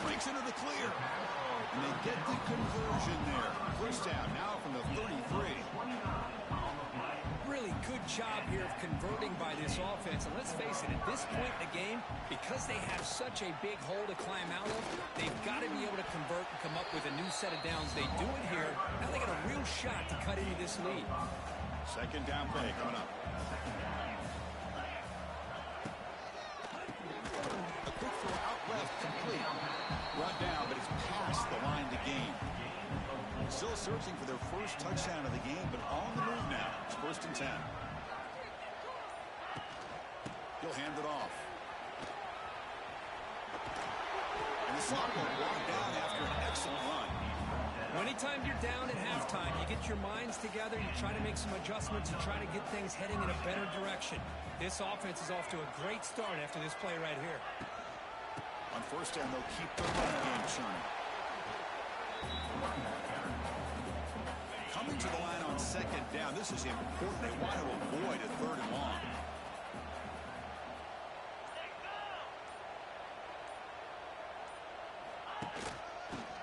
Breaks into the clear. And they get the conversion there. First down now from the 33. Really good job here of converting by this offense. And let's face it, at this point in the game, because they have such a big hole to climb out of, they've got to be able to convert and come up with a new set of downs. They do it here. Now they got a real shot to cut into this lead. Second down play coming up. A quick throw out left, complete. Run down, but it's past the line to gain. Still searching for their first touchdown of the game, but on the move now. It's 1st and 10. He'll hand it off. And the slot will walk down after an excellent run. Anytime you're down at halftime, you get your minds together, you try to make some adjustments, you try to get things heading in a better direction. This offense is off to a great start after this play right here. On first down, they'll keep the running game churning. Coming to the line on second down. This is important. They want to avoid a 3rd and long.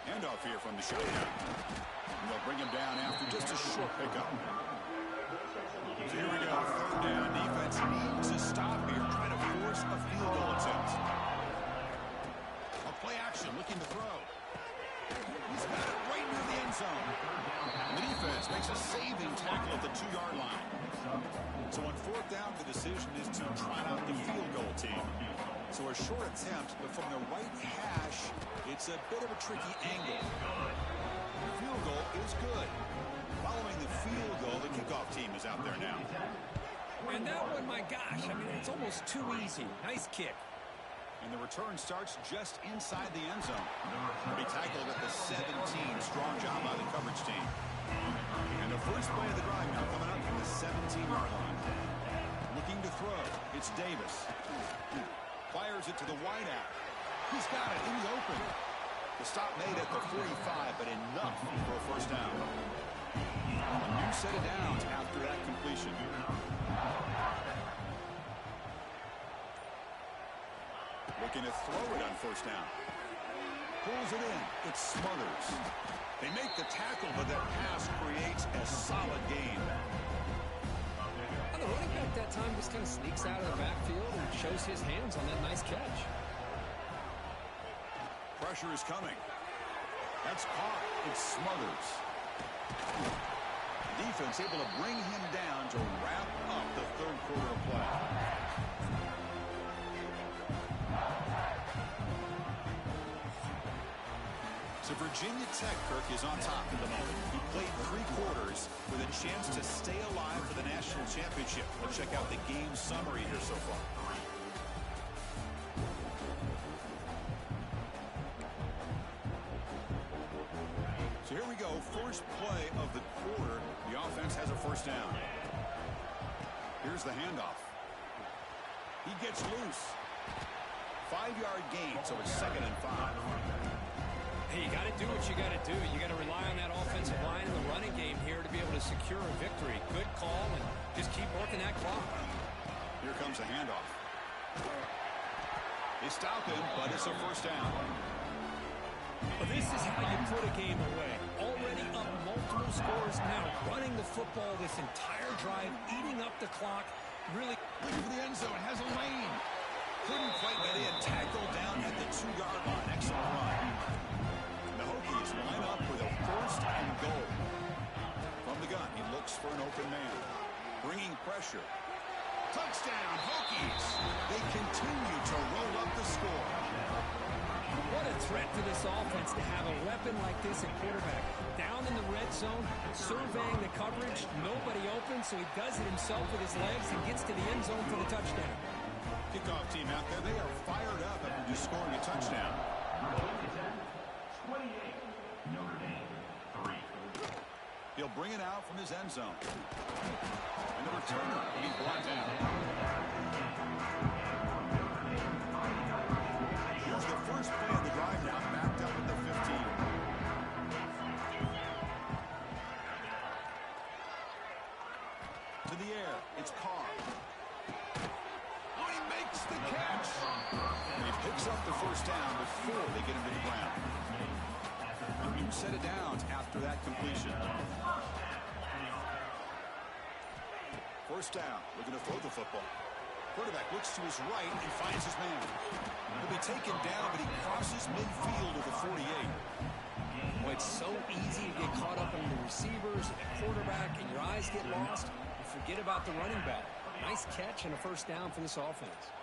Handoff here from the shotgun. And they'll bring him down after just a short pickup. So here we go. 3rd down. Defense needs a stop here, trying to force a field goal attempt. A play action, looking to throw. He's got it right near the end zone. And the defense makes a saving tackle at the 2-yard line. So on 4th down, the decision is to trot out the field goal team. So a short attempt, but from the right hash, it's a bit of a tricky angle. The field goal is good. Following the field goal, the kickoff team is out there now. And that one, my gosh, I mean, it's almost too easy. Nice kick. And the return starts just inside the end zone. He tackled at the 17. Strong job by the coverage team. And the first play of the drive now coming up from the 17-yard line. Looking to throw. It's Davis. Fires it to the wideout. He's got it in the open. The stop made at the 45, but enough for a first down. A new set of downs after that completion. Looking to throw it on first down. Pulls it in. It smothers. They make the tackle, but that pass creates a solid gain. The running back that time just kind of sneaks out of the backfield and shows his hands on that nice catch. Pressure is coming. That's caught. It smothers. The defense able to bring him down to wrap up the 3rd quarter of play. So Virginia Tech, Kirk, is on top at the moment. He played 3 quarters with a chance to stay alive for the national championship. Let's check out the game summary here so far. So here we go. First play of the quarter. The offense has a first down. Here's the handoff. He gets loose. 5-yard gain, so it's 2nd and 5. Hey, you got to do what you got to do. You got to rely on that offensive line in the running game here to be able to secure a victory. Good call, and just keep working that clock. Here comes a handoff. They stop him, but it's a first down. Well, this is how you put a game away. Already up multiple scores now, running the football this entire drive, eating up the clock. Really looking for the end zone. Has a lane. Couldn't quite get in. Tackled down at the 2-yard line. Excellent run. The Hokies line up with a 1st and goal. From the gun, he looks for an open man. Bringing pressure. Touchdown, Hokies. They continue to roll up the score. what a threat for this offense to have a weapon like this at quarterback. Down in the red zone, surveying the coverage, nobody open, so he does it himself with his legs and gets to the end zone for the touchdown. Kickoff team out there, they are fired up after just scoring a touchdown. 28, Notre Dame, 3. He'll bring it out from his end zone. And the returner will be brought down. Here's the first play of the drive now, backed up at the 15. To the air, it's Carr. Oh, he makes the catch. And he picks up the first down before they get him to the ground. A new set of downs after that completion. First down, looking to throw the football. Quarterback looks to his right and finds his man. He'll be taken down, but he crosses midfield of the 48. Well, it's so easy to get caught up in the receivers and the quarterback, and your eyes get lost. You forget about the running back. Nice catch and a first down for this offense.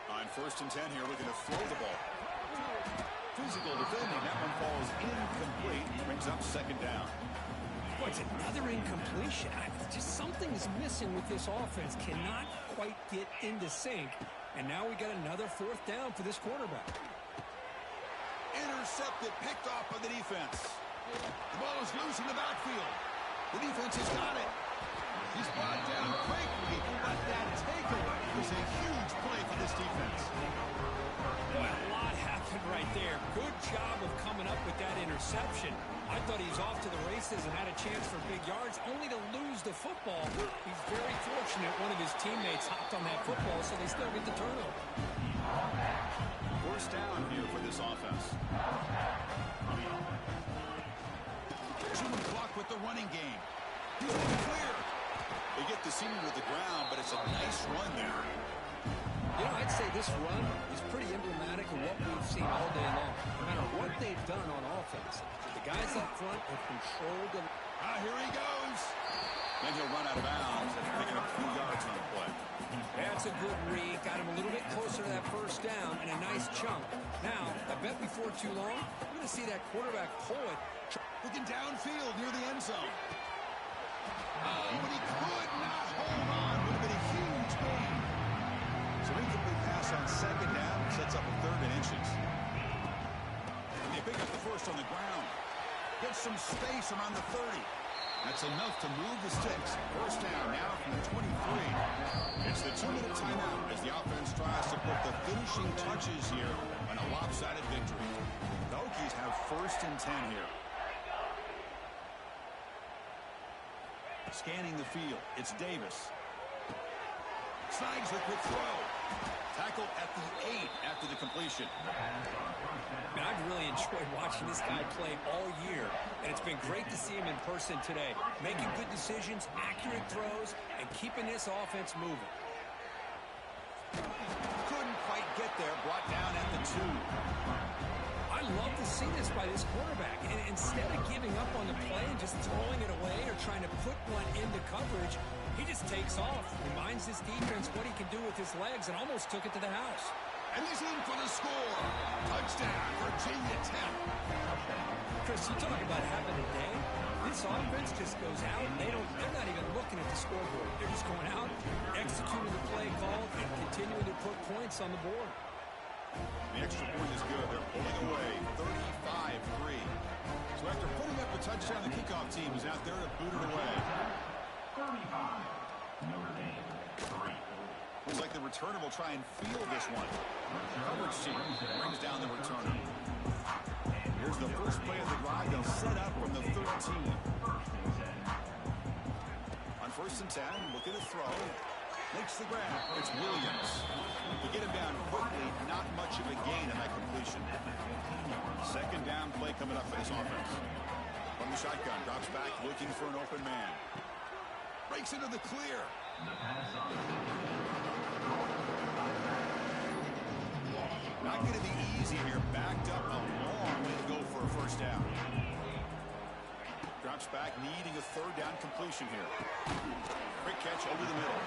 On 1st and 10 here, looking to throw the ball. Physical defending, that one falls incomplete. Brings up 2nd down. Boy, it's another incompletion. Just something is missing with this offense. Cannot quite get into sync. And now we got another 4th down for this quarterback. Intercepted, picked off by the defense. The ball is loose in the backfield. The defense has got it. He's brought down quickly, but that takeaway is a huge play for this defense. Boy, a lot happened right there. Good job of coming up with that interception. I thought he was off to the races and had a chance for big yards, only to lose the football. He's very fortunate one of his teammates hopped on that football, so they still get the turnover. First down here for this offense. Chewing clock with the running game. He's in the clear. They get the senior to the ground, but it's a nice run there. You know, I'd say this run is pretty emblematic of what we've seen all day long. No matter what they've done on offense, the guys up front have controlled them. Here he goes. Then he'll run out of bounds and picking up 2 yards on the play. That's a good read. Got him a little bit closer to that first down and a nice chunk. Now, I bet before too long, we're going to see that quarterback pull it. Looking downfield near the end zone. But he could not hold on. Would have been a huge gain. So incomplete pass on 2nd down. Sets up a 3rd and inches. And they pick up the first on the ground. Get some space around the 30. That's enough to move the sticks. First down now from the 23. It's the 2-minute timeout as the offense tries to put the finishing touches here on a lopsided victory. The Hokies have 1st and 10 here. Scanning the field, it's Davis. Snags the quick throw. Tackle at the 8 after the completion. Man, I've really enjoyed watching this guy play all year, and it's been great to see him in person today. Making good decisions, accurate throws, and keeping this offense moving. Couldn't quite get there, brought down at the 2. I love to see this by this quarterback. And instead of giving up on the play and just throwing it away or trying to put one into coverage, he just takes off, reminds his defense what he can do with his legs, and almost took it to the house. And he's in for the score. Touchdown, Virginia Tech. Chris, you talk about having a day. This offense just goes out, and they're not even looking at the scoreboard. They're just going out, executing the play called, and continuing to put points on the board. The extra point is good. They're pulling away 35-3. So after putting up a touchdown, the kickoff team is out there to boot it away. 35, Notre Dame, 3. Looks like the returner will try and field this one. Coverage team brings down the returner. Here's the first play of the drive. They'll set up from the 13. On 1st and 10, looking to throw. Makes the grab. It's Williams. To get him down quickly, not much of a gain in that completion. 2nd down play coming up for this offense. From the shotgun, drops back, looking for an open man. Breaks into the clear. Not going to be easy here. Backed up a long way to go for a first down. Drops back, needing a 3rd down completion here. Quick catch over the middle.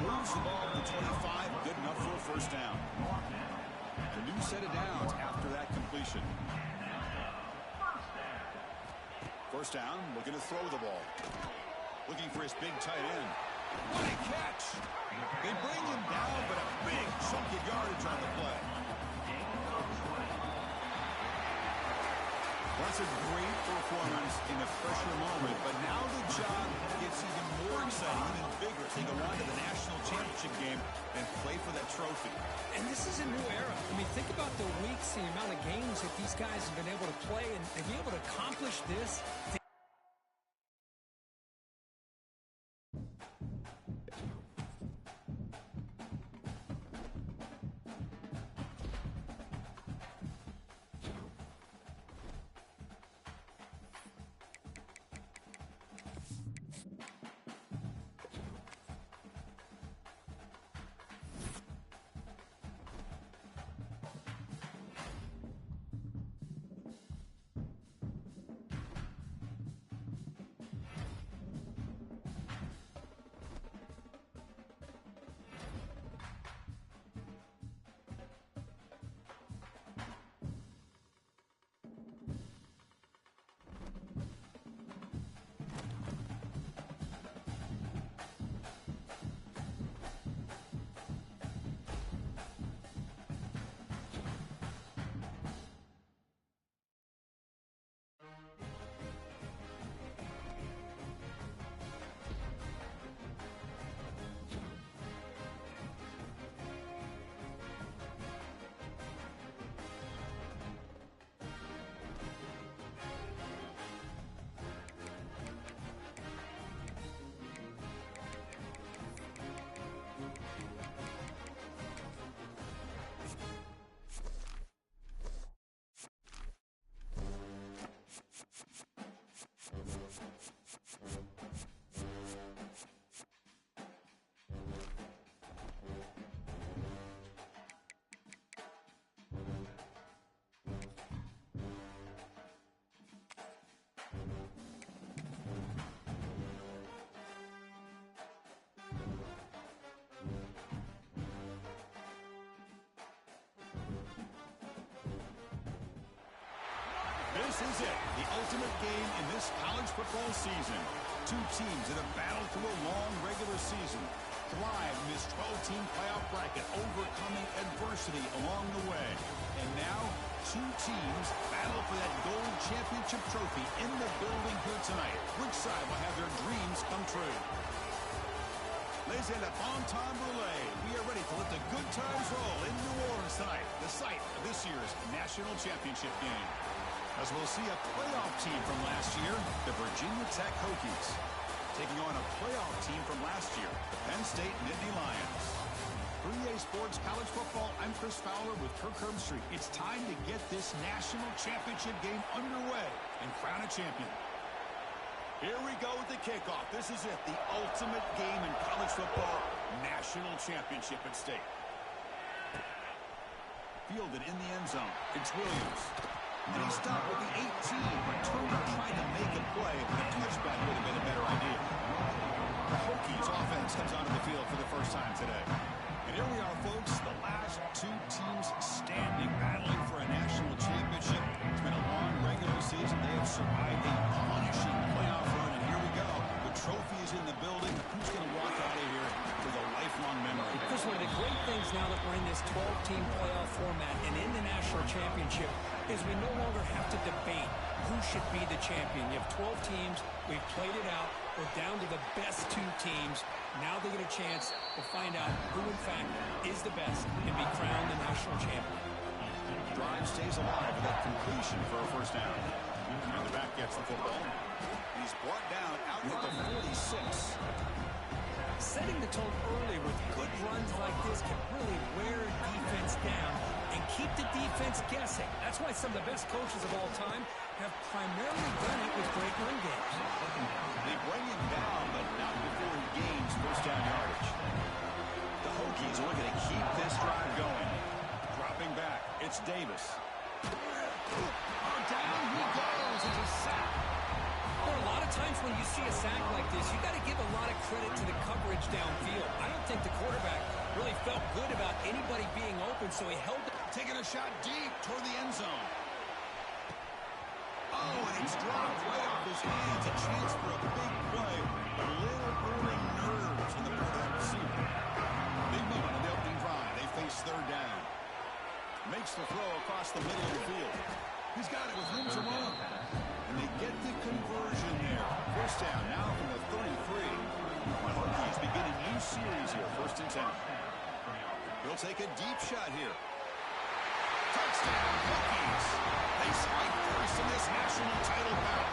Moves the ball to the 25. Good enough for a first down. And new set of downs after that completion. First down, looking to throw the ball. Looking for his big tight end. What a catch! They bring him down, but a big chunk of yardage on the play. That's a great performance in a pressure moment, but now the job gets even more exciting, even bigger. They go on to the national championship game and play for that trophy. And this is a new era. I mean, think about the weeks, the amount of games that these guys have been able to play, and to be able to accomplish this. This is it, the ultimate game in this college football season. Two teams that have battled through a long regular season, thrive in this 12-team playoff bracket, overcoming adversity along the way. And now, two teams battle for that gold championship trophy in the building here tonight. Which side will have their dreams come true? Ladies and gentlemen, bon temps brulee. We are ready to let the good times roll in New Orleans tonight, the site of this year's national championship game. As we'll see a playoff team from last year, the Virginia Tech Hokies, taking on a playoff team from last year, the Penn State Nittany Lions. 3A Sports College Football, I'm Chris Fowler with Kirk Herbstreit. It's time to get this national championship game underway and crown a champion. Here we go with the kickoff. This is it, the ultimate game in college football, national championship at stake. Fielded in the end zone, it's Williams. And he stopped with the 18, but Turner tried to make a play, but a touchback would have been a better idea. The Hokies offense comes onto the field for the first time today. And here we are, folks, the last two teams standing, battling for a national championship. It's been a long regular season. They have survived a punishing playoff run, and here we go. The trophy is in the building. Who's going to walk out of here with a lifelong memory? Because one of the great things now that we're in this 12-team playoff format and in the national championship is we no longer have to debate who should be the champion. You have 12 teams. We've played it out. We're down to the best two teams. Now they get a chance to find out who, in fact, is the best and be crowned the national champion. Drive stays alive with that completion for a first down. And the back gets the football. He's brought down out at the 46. Setting the tone early with good runs like this can really wear defense down and keep the defense guessing. That's why some of the best coaches of all time have primarily done it with great run games. They bring him down, but not before he gains first down yardage. The Hokies are looking to keep this drive going. Dropping back, it's Davis. Oh, down he goes. It's a sack. There are a lot of of times when you see a sack like this, you got to give a lot of credit to the coverage downfield. I don't think the quarterback really felt good about anybody being open, so he held it. Taking a shot deep toward the end zone. Oh, and it's dropped right off his hands. A chance for a big play. A little early nerves on the part of that receiver. Big moment on the opening drive. They face third down. Makes the throw across the middle of the field. He's got it with room to run. And they get the conversion there. First down now from the 33. My Hokies begin a new series here. 1st and 10. He'll take a deep shot here. Touchdown, Hokies. They strike first in this national title bout.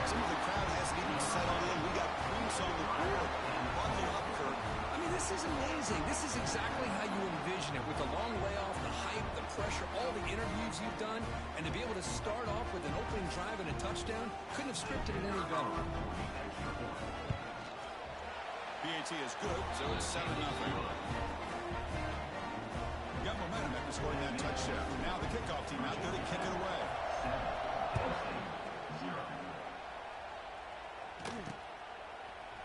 Some of the crowd hasn't even settled in. We got points on the board. Buckle up, Kirk. I mean, this is amazing. This is exactly how you envision it, with the long layoff, the hype, the pressure, all the interviews you've done, and to be able to start off with an opening drive and a touchdown, couldn't have scripted it any better. PAT is good, so it's 7-0. Got momentum after scoring that touchdown. Now the kickoff team out there to kick it away.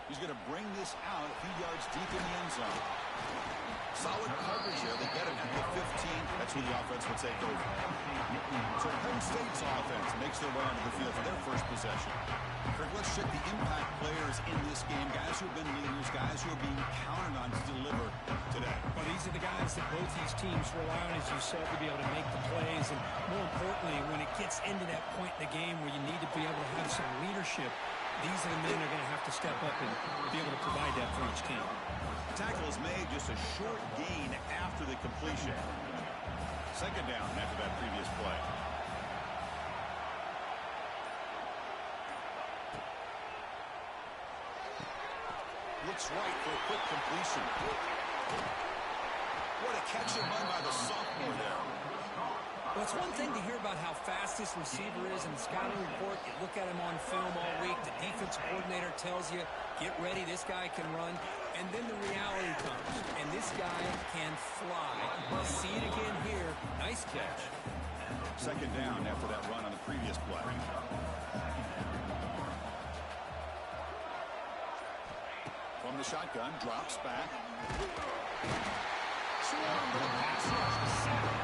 He's going to bring this out a few yards deep in the end zone. Solid coverage there. They get him at the 15. That's where the offense will take over. So Penn State's offense makes their way onto the field for their first possession. Kirk, let's check the impact players in this game. Guys who have been leaders, guys who are being counted on to deliver today. Well, these are the guys that both these teams rely on, as you said, to be able to make the plays. And more importantly, when it gets into that point in the game where you need to be able to have some leadership, these are the men that are going to have to step up and be able to provide that for each team. Tackle is made, just a short gain after the completion. 2nd down after that previous play. Looks right for a quick completion. What a catch and run by the sophomore there. Well, it's one thing to hear about how fast this receiver is in the scouting report. You look at him on film all week. The defense coordinator tells you, get ready, this guy can run. And then the reality comes, and this guy can fly. See it again here. Nice catch. 2nd down after that run on the previous play. From the shotgun, drops back. Swarm to the pass rush to center.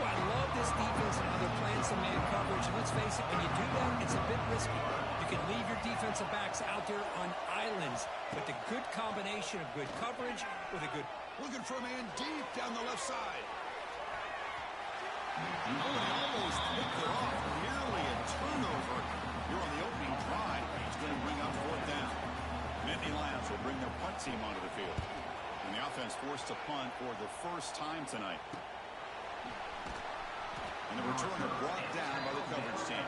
Well, I love this defense and how they're playing some man coverage. And let's face it, when you do that, it's a bit risky. You can leave your defensive backs out there on islands, but the good combination of good coverage with a good... Looking for a man deep down the left side. Oh, he almost picked it off. Nearly a turnover here on the opening drive. He's going to bring up 4th down. Nittany Lions will bring their punt team onto the field. And the offense forced to punt for the first time tonight. And the returner brought down by the coverage team.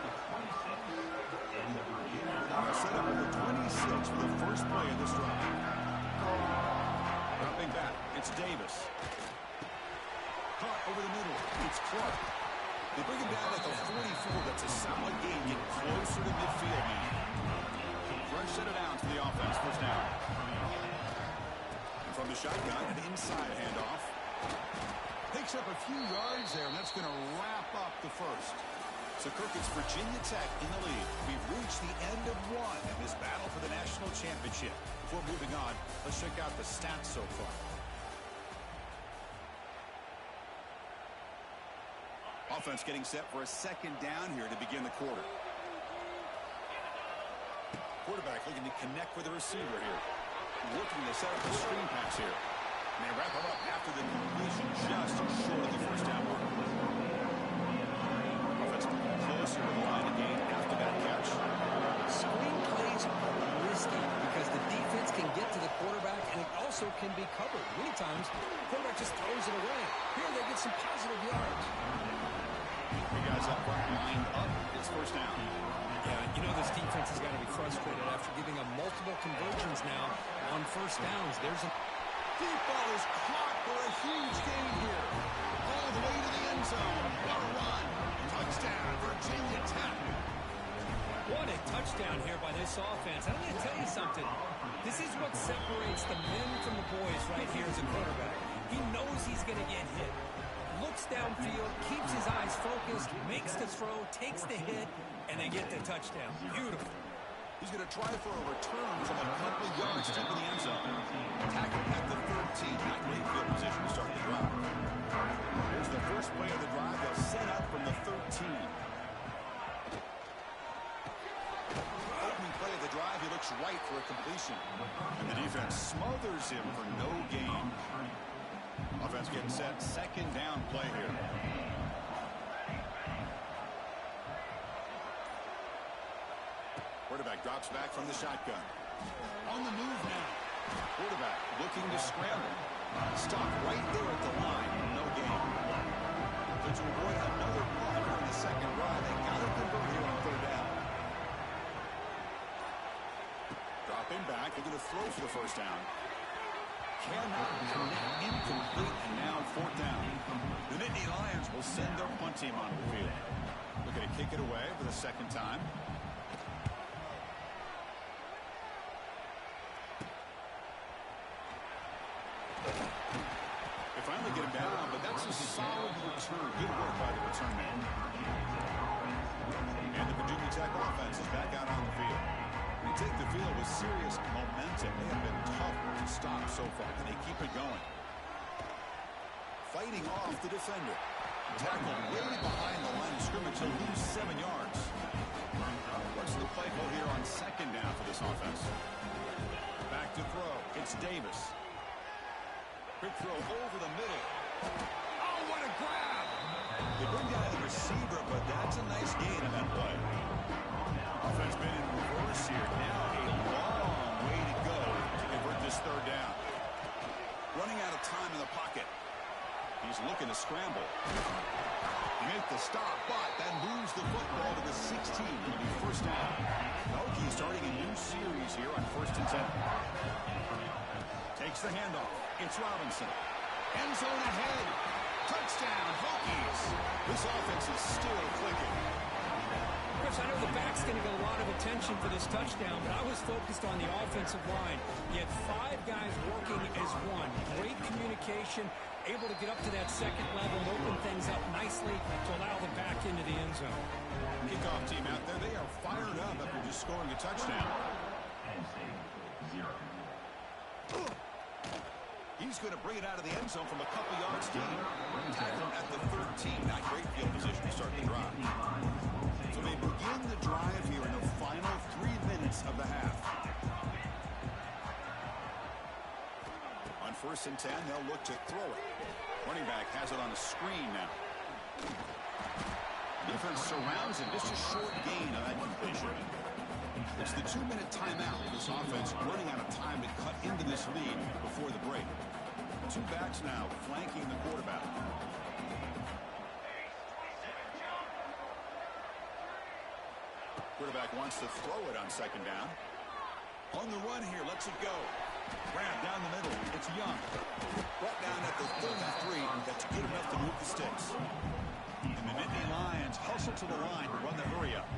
They'll set up number 26 for the first play of this drive. Dropping back, it's Davis. Caught over the middle, it's Clark. They bring him down at the 44. That's a solid gain. Get closer to midfield, man. Fresh set it down to the offense. 1st down. And from the shotgun, an inside handoff. Picks up a few yards there, and that's going to wrap up the first. So, Kirk, it's Virginia Tech in the lead. We've reached the end of one in this battle for the national championship. Before moving on, let's check out the stats so far. Offense getting set for a 2nd down here to begin the quarter. Quarterback looking to connect with the receiver here. Looking to set up the screen pass here. And they wrap him up after the completion, just short of the 1st down mark. Offense closer to the line of gain after that catch. Screen plays are risky because the defense can get to the quarterback, and it also can be covered. Many times, the quarterback just throws it away. Here they get some positive yards. You guys up front, lined up. It's 1st down. Yeah, you know this defense has got to be frustrated after giving them multiple conversions now on 1st downs. There's a... Deep ball is caught for a huge gain here. All the way to the end zone. What a run. Touchdown, Virginia Tech. What a touchdown here by this offense. I'm going to tell you something. This is what separates the men from the boys right here as a quarterback. He knows he's going to get hit. Looks downfield, keeps his eyes stays focused, makes the throw, takes the hit, and they get the touchdown. Beautiful. He's going to try for a return from a couple yards deep in the end zone. Tackled at the 13. Not great field position to start the drive. Here's the first play of the drive. They'll set up from the 13. Opening play of the drive, he looks right for a completion. And the defense smothers him for no gain. Offense getting set. Second down play here. Quarterback drops back from the shotgun. On the move now. Quarterback looking to scramble. Stop right there at the line. No gain. But to avoid another run on the second drive, they got to convert here on third down. Dropping back. They're going to throw for the first down. Cannot connect. Incomplete. And now fourth down. The Nittany Lions will send their punt team onto the field. Looking to kick it away for the second time. They finally get him down, but that's a solid return. Good work by the return man. And the Virginia Tech offense is back out on the field. They take the field with serious momentum. They have been tough to stop so far, and they keep it going. Fighting off the defender. Tackled way behind the line of scrimmage. He'll lose 7 yards. What's the play call here on second down for this offense? Back to throw. It's Davis. Quick throw over the middle. Oh, what a grab! They bring down the receiver, but that's a nice gain on that play. Offense been in reverse here. Now a long way to go to convert this third down. Running out of time in the pocket. He's looking to scramble. Make the stop, but then moves the football to the 16. It'll be first down. Hokie starting a new series here on 1st and 10. Takes the handoff. It's Robinson. End zone ahead. Touchdown, Hokies. This offense is still clicking. Chris, I know the back's going to get a lot of attention for this touchdown, but I was focused on the offensive line. You had 5 guys working as one. Great communication, able to get up to that second level and open things up nicely to allow the back into the end zone. Kickoff team out there, they are fired up after just scoring a touchdown. Penn State, 0. He's going to bring it out of the end zone from a couple yards deep. Tackled at the 13. Not great field position to start the drive. So they begin the drive here in the final 3 minutes of the half. On 1st and 10, they'll look to throw it. Running back has it on a screen now. Defense surrounds him. Just a short gain on that completion. It's the 2-minute timeout. This offense running out of time to cut into this lead before the break. 2 backs now flanking the quarterback. Quarterback wants to throw it on second down. On the run here, lets it go. Grab down the middle. It's Young. Brought down at the 33. That's good enough to move the sticks. And the Nittany Lions hustle to the line to run the hurry up.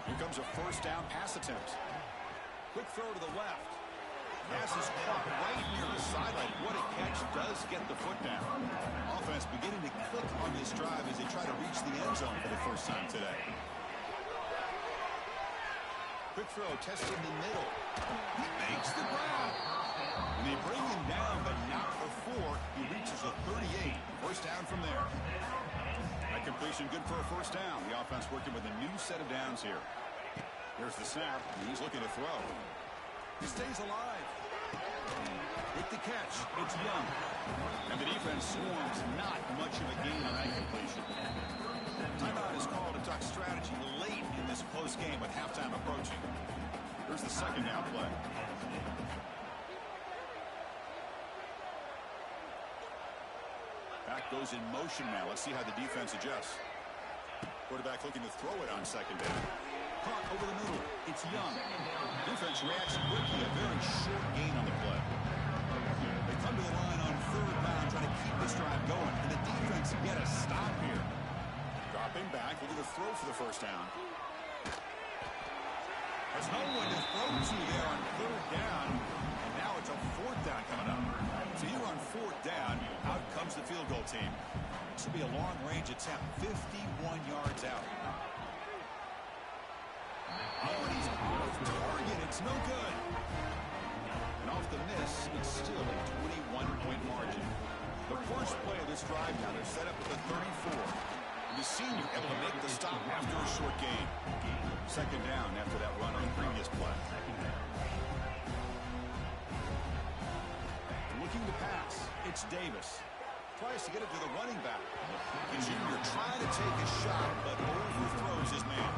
Here comes a first down pass attempt. Quick throw to the left. Pass is caught right near the sideline. What a catch. Does get the foot down. Offense beginning to click on this drive as they try to reach the end zone for the first time today. Quick throw, testing the middle. He makes the grab. And they bring him down, but not before he reaches the 38. First down from there. That completion good for a first down. The offense working with a new set of downs here. Here's the snap, and he's looking to throw. He stays alive. With the catch, it's Young. And the defense swarms. Not much of a gain on that completion. Timeout is called to talk strategy late in this close game with halftime approaching. Here's the second down play. Back goes in motion now. Let's see how the defense adjusts. Quarterback looking to throw it on second down. Caught over the middle. It's Young. Defense reacts quickly. A very short gain on the play. They come to the line on third down, trying to keep this drive going. And the defense get a stop here. Dropping back, looking to throw for the first down. There's no one to throw to there on third down. And now it's a fourth down coming up. So here on fourth down, out comes the field goal team. This will be a long-range attempt, 51 yards out. Oh, and he's off target. It's no good. And off the miss, it's still a 21-point margin. The first play of this drive now, they're set up with a 34. And the senior able to make the stop after a short gain. Second down after that run on the previous play. Looking to pass, it's Davis. Tries to get it to the running back. The junior trying to take a shot, but overthrows his man.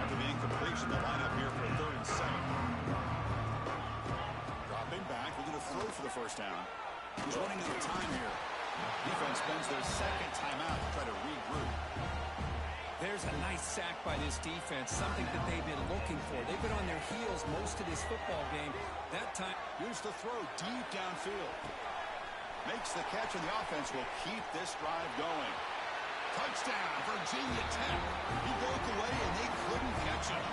After the incompletion, the lineup here for a 3rd and 7. Dropping back, looking to throw for the first down. He's running out of time here. Defense spends their second timeout to try to regroup. There's a nice sack by this defense, something that they've been looking for. They've been on their heels most of this football game. That time, here's the throw deep downfield. Makes the catch, and the offense will keep this drive going. Touchdown, Virginia Tech. He broke away, and they couldn't catch him.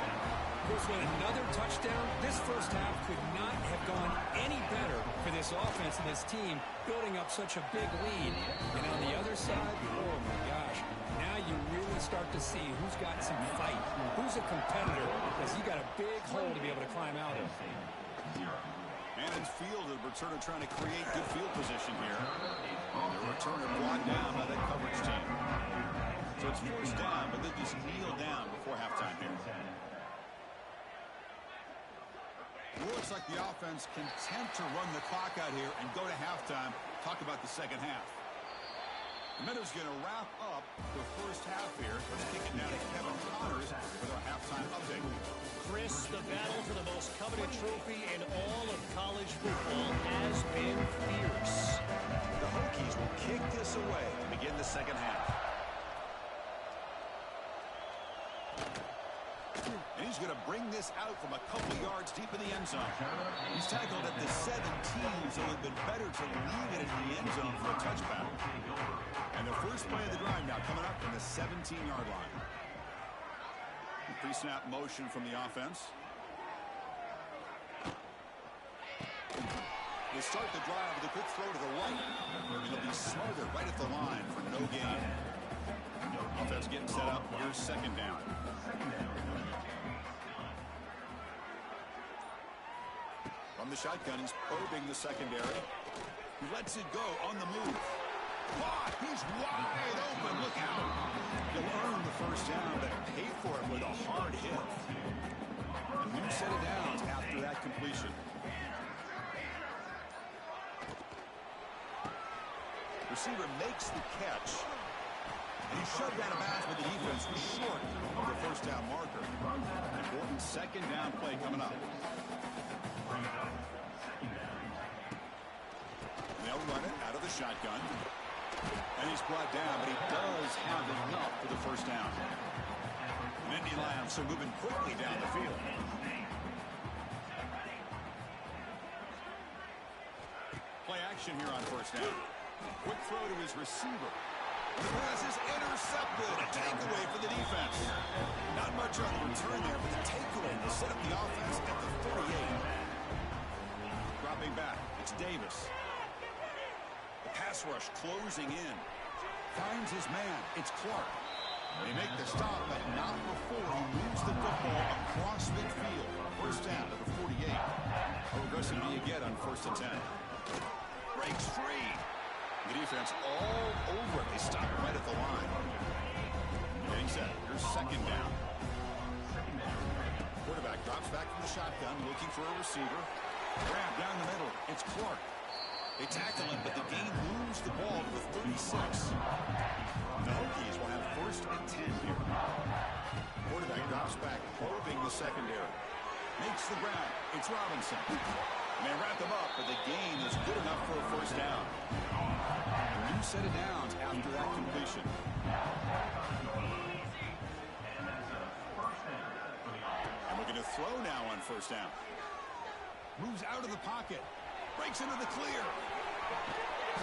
There's been another touchdown. This first half could not have gone any better for this offense and this team, building up such a big lead. And on the other side, oh my gosh, now you really start to see who's got some fight, who's a competitor, because you got a big hole to be able to climb out of. And it's field, the returner trying to create good field position here. The returner brought down by that coverage team. So it's first down, but they just kneel down before halftime here. Looks like the offense content to run the clock out here and go to halftime. Talk about the second half. The Minnows going to wrap up the first half here. Let's kick it now to Kevin Connors with our halftime update. Chris, the battle for the most coveted trophy in all of college football has been fierce. The Hokies will kick this away to begin the second half. And he's going to bring this out from a couple yards deep in the end zone. He's tackled at the 17, so it would have been better to leave it in the end zone for a touchback. And the first play of the drive now coming up from the 17-yard line. Pre-snap motion from the offense. They start the drive with a quick throw to the right. It'll be Smarter right at the line for no gain. Offense getting set up. Here's second down. From the shotgun, he's probing the secondary. He lets it go on the move. Caught! He's wide open. Look out. He'll earn the first down, but pay for it with a hard hit. A new set of downs after that completion. Receiver makes the catch. And he's shoved out of bounds, but the defense was short of the first down marker. An important second down play coming up. They'll run it out of the shotgun. And he's brought down, but he does have enough for the first down. Indy Lions are moving quickly down the field. Play action here on first down. Quick throw to his receiver. The pass is intercepted. A takeaway for the defense. Not much on the return there, but the takeaway will set up the offense at the 38. Dropping back, it's Davis. The pass rush closing in. Finds his man. It's Clark. They make the stop, but not before he moves the football across midfield. First down to the 48. How aggressive do you get on 1st and 10? Breaks free. The defense all over it. They stop right at the line. Getting set. Here's second down. Quarterback drops back from the shotgun, looking for a receiver. Grab down the middle. It's Clark. They tackle him, but the gain moves the ball to the 36. The Hokies will have 1st and 10 here. Quarterback drops back, probing the secondary. Makes the grab. It's Robinson. And they wrap them up, but the gain is good enough for a first down. A new set of downs after that completion. And we're going to throw now on first down. Moves out of the pocket. Breaks into the clear.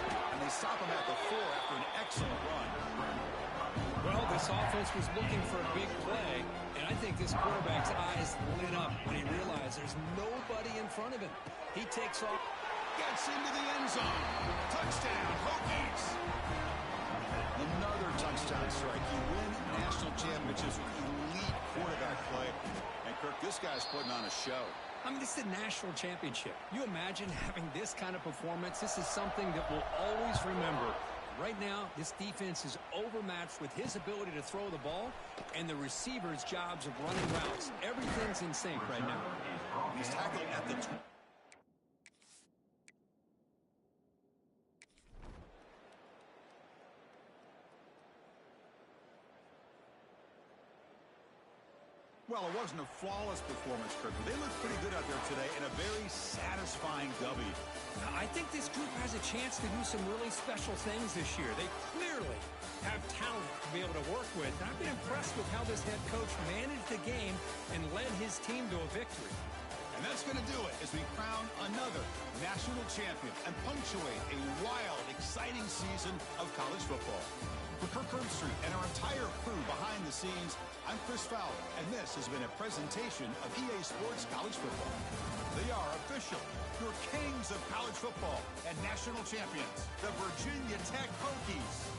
And they stop him at the 4 after an excellent run. Well, this offense was looking for a big play, and I think this quarterback's eyes lit up when he realized there's nobody in front of him. He takes off. Gets into the end zone. Touchdown, Hokies. guy's putting on a show. I mean, this is a national championship. You imagine having this kind of performance? This is something that we'll always remember. Right now, this defense is overmatched with his ability to throw the ball and the receivers' jobs of running routes. Everything's in sync right now. He's tackled at the... Well, it wasn't a flawless performance, Kirk, but they looked pretty good out there today in a very satisfying W. I think this group has a chance to do some really special things this year. They clearly have talent to be able to work with. And I've been impressed with how this head coach managed the game and led his team to a victory. And that's going to do it as we crown another national champion and punctuate a wild, exciting season of college football. For Kirk Herbstreit and our entire crew behind the scenes, I'm Chris Fowler, and this has been a presentation of EA Sports College Football. They are official, your kings of college football and national champions, the Virginia Tech Hokies.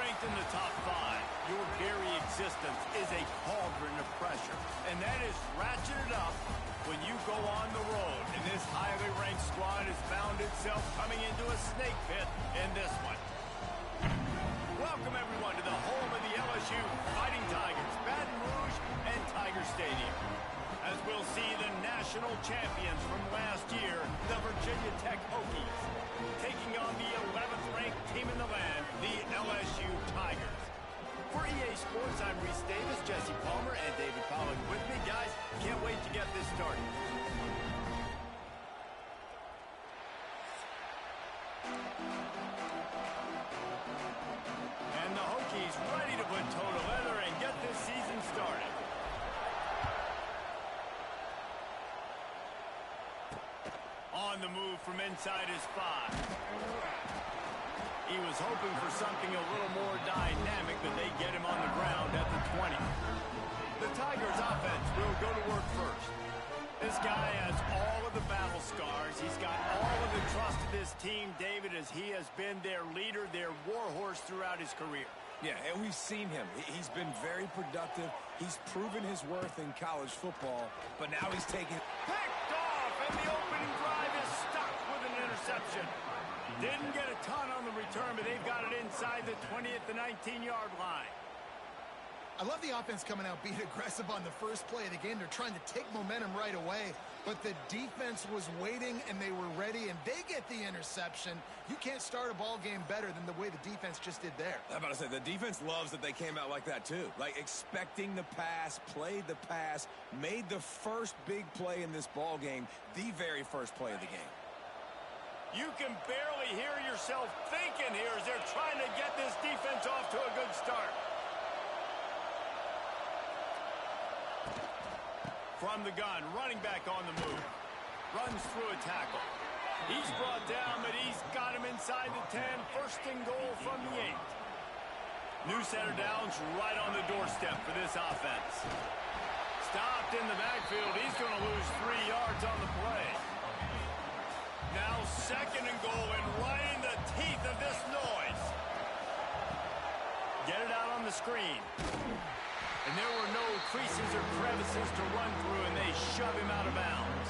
ranked in the top 5, your very existence is a cauldron of pressure. And that is ratcheted up when you go on the road. And this highly ranked squad has found itself coming into a snake pit in this one. Welcome, everyone, to the home of the LSU Fighting Tigers, Baton Rouge and Tiger Stadium. As we'll see the national champions from last year, the Virginia Tech Hokies, taking on the 11th ranked team in the land, the LSU Tigers. For EA Sports, I'm Reese Davis, Jesse Palmer, and David Pollack with me. Guys, can't wait to get this started. And the Hokies ready to put toe to leather and get this season started. On the move from inside his 5. He was hoping for something a little more dynamic, but they get him on the ground at the 20. The Tigers offense will go to work first. This guy has all of the battle scars. He's got all of the trust of this team, David, as he has been their leader, their warhorse throughout his career. Yeah, and we've seen him. He's been very productive. He's proven his worth in college football, but now he's taking... Picked off, and the opening drive is stuck with an interception. Didn't get a ton on the return, but they've got it inside the 20 at the 19-yard line. I love the offense coming out being aggressive on the first play of the game. They're trying to take momentum right away, but the defense was waiting, and they were ready, and they get the interception. You can't start a ball game better than the way the defense just did there. I'm about to say, the defense loves that they came out like that, too. Like, expecting the pass, played the pass, made the first big play in this ball game, the very first play of the game. You can barely hear yourself thinking here as they're trying to get this defense off to a good start. From the gun, running back on the move. Runs through a tackle. He's brought down, but he's got him inside the 10. First and goal from the 8. New set of downs right on the doorstep for this offense. Stopped in the backfield. He's going to lose 3 yards on the play. Now second and goal, and right in the teeth of this noise. Get it out on the screen. And there were no creases or crevices to run through, and they shove him out of bounds.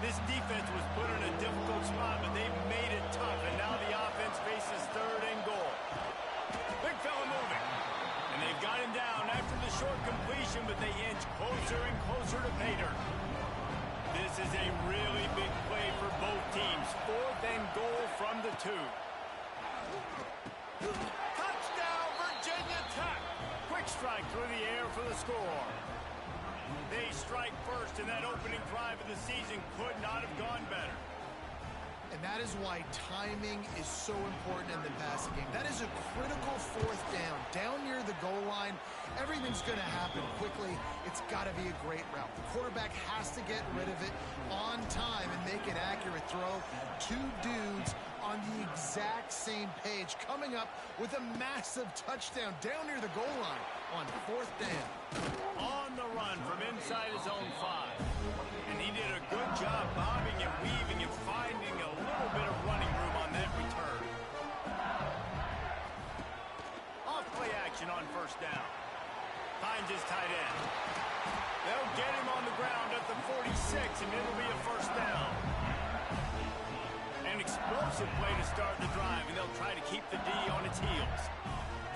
This defense was put in a difficult spot, but they've made it tough, and now the offense faces third and goal. Big fella moving. And they've got him down after the short completion, but they inch closer and closer to pay dirt. This is a really big play for both teams. Fourth and goal from the 2. Touchdown, Virginia Tech. Quick strike through the air for the score. They strike first, and that opening drive of the season could not have gone better. And that is why timing is so important in the passing game. That is a critical fourth down. Down near the goal line, everything's going to happen quickly. It's got to be a great route. The quarterback has to get rid of it on time and make an accurate throw. 2 dudes on the exact same page, coming up with a massive touchdown down near the goal line on fourth down. On the run from inside his own 5. And he did a good job bobbing and weaving and finding a little bit of running room on that return. Off play action on first down. Finds his tight end. They'll get him on the ground at the 46, and it'll be a first down. An explosive play to start the drive, and they'll try to keep the D on its heels.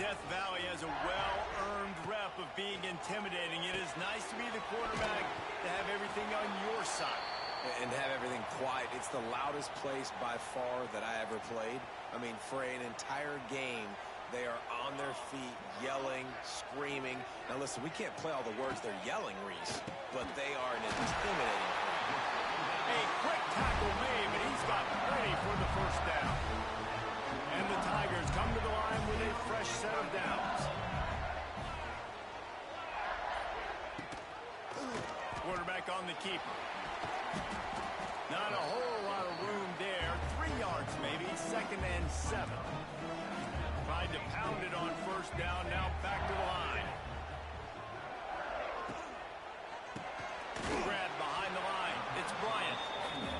Death Valley has a well-earned rep of being intimidating. It is nice to be the quarterback, to have everything on your side. And have everything quiet. It's the loudest place by far that I ever played. I mean, for an entire game, they are on their feet, yelling, screaming. Now listen, we can't play all the words they're yelling, Reese, but they are an intimidating play. A quick tackle made, but he's got plenty for the first down. And the Tigers come to the line with a fresh set of downs. Quarterback on the keeper. Not a whole lot of room there. 3 yards maybe, second and 7. Tried to pound it on first down, now back to the line. Grab behind the line. It's Bryant.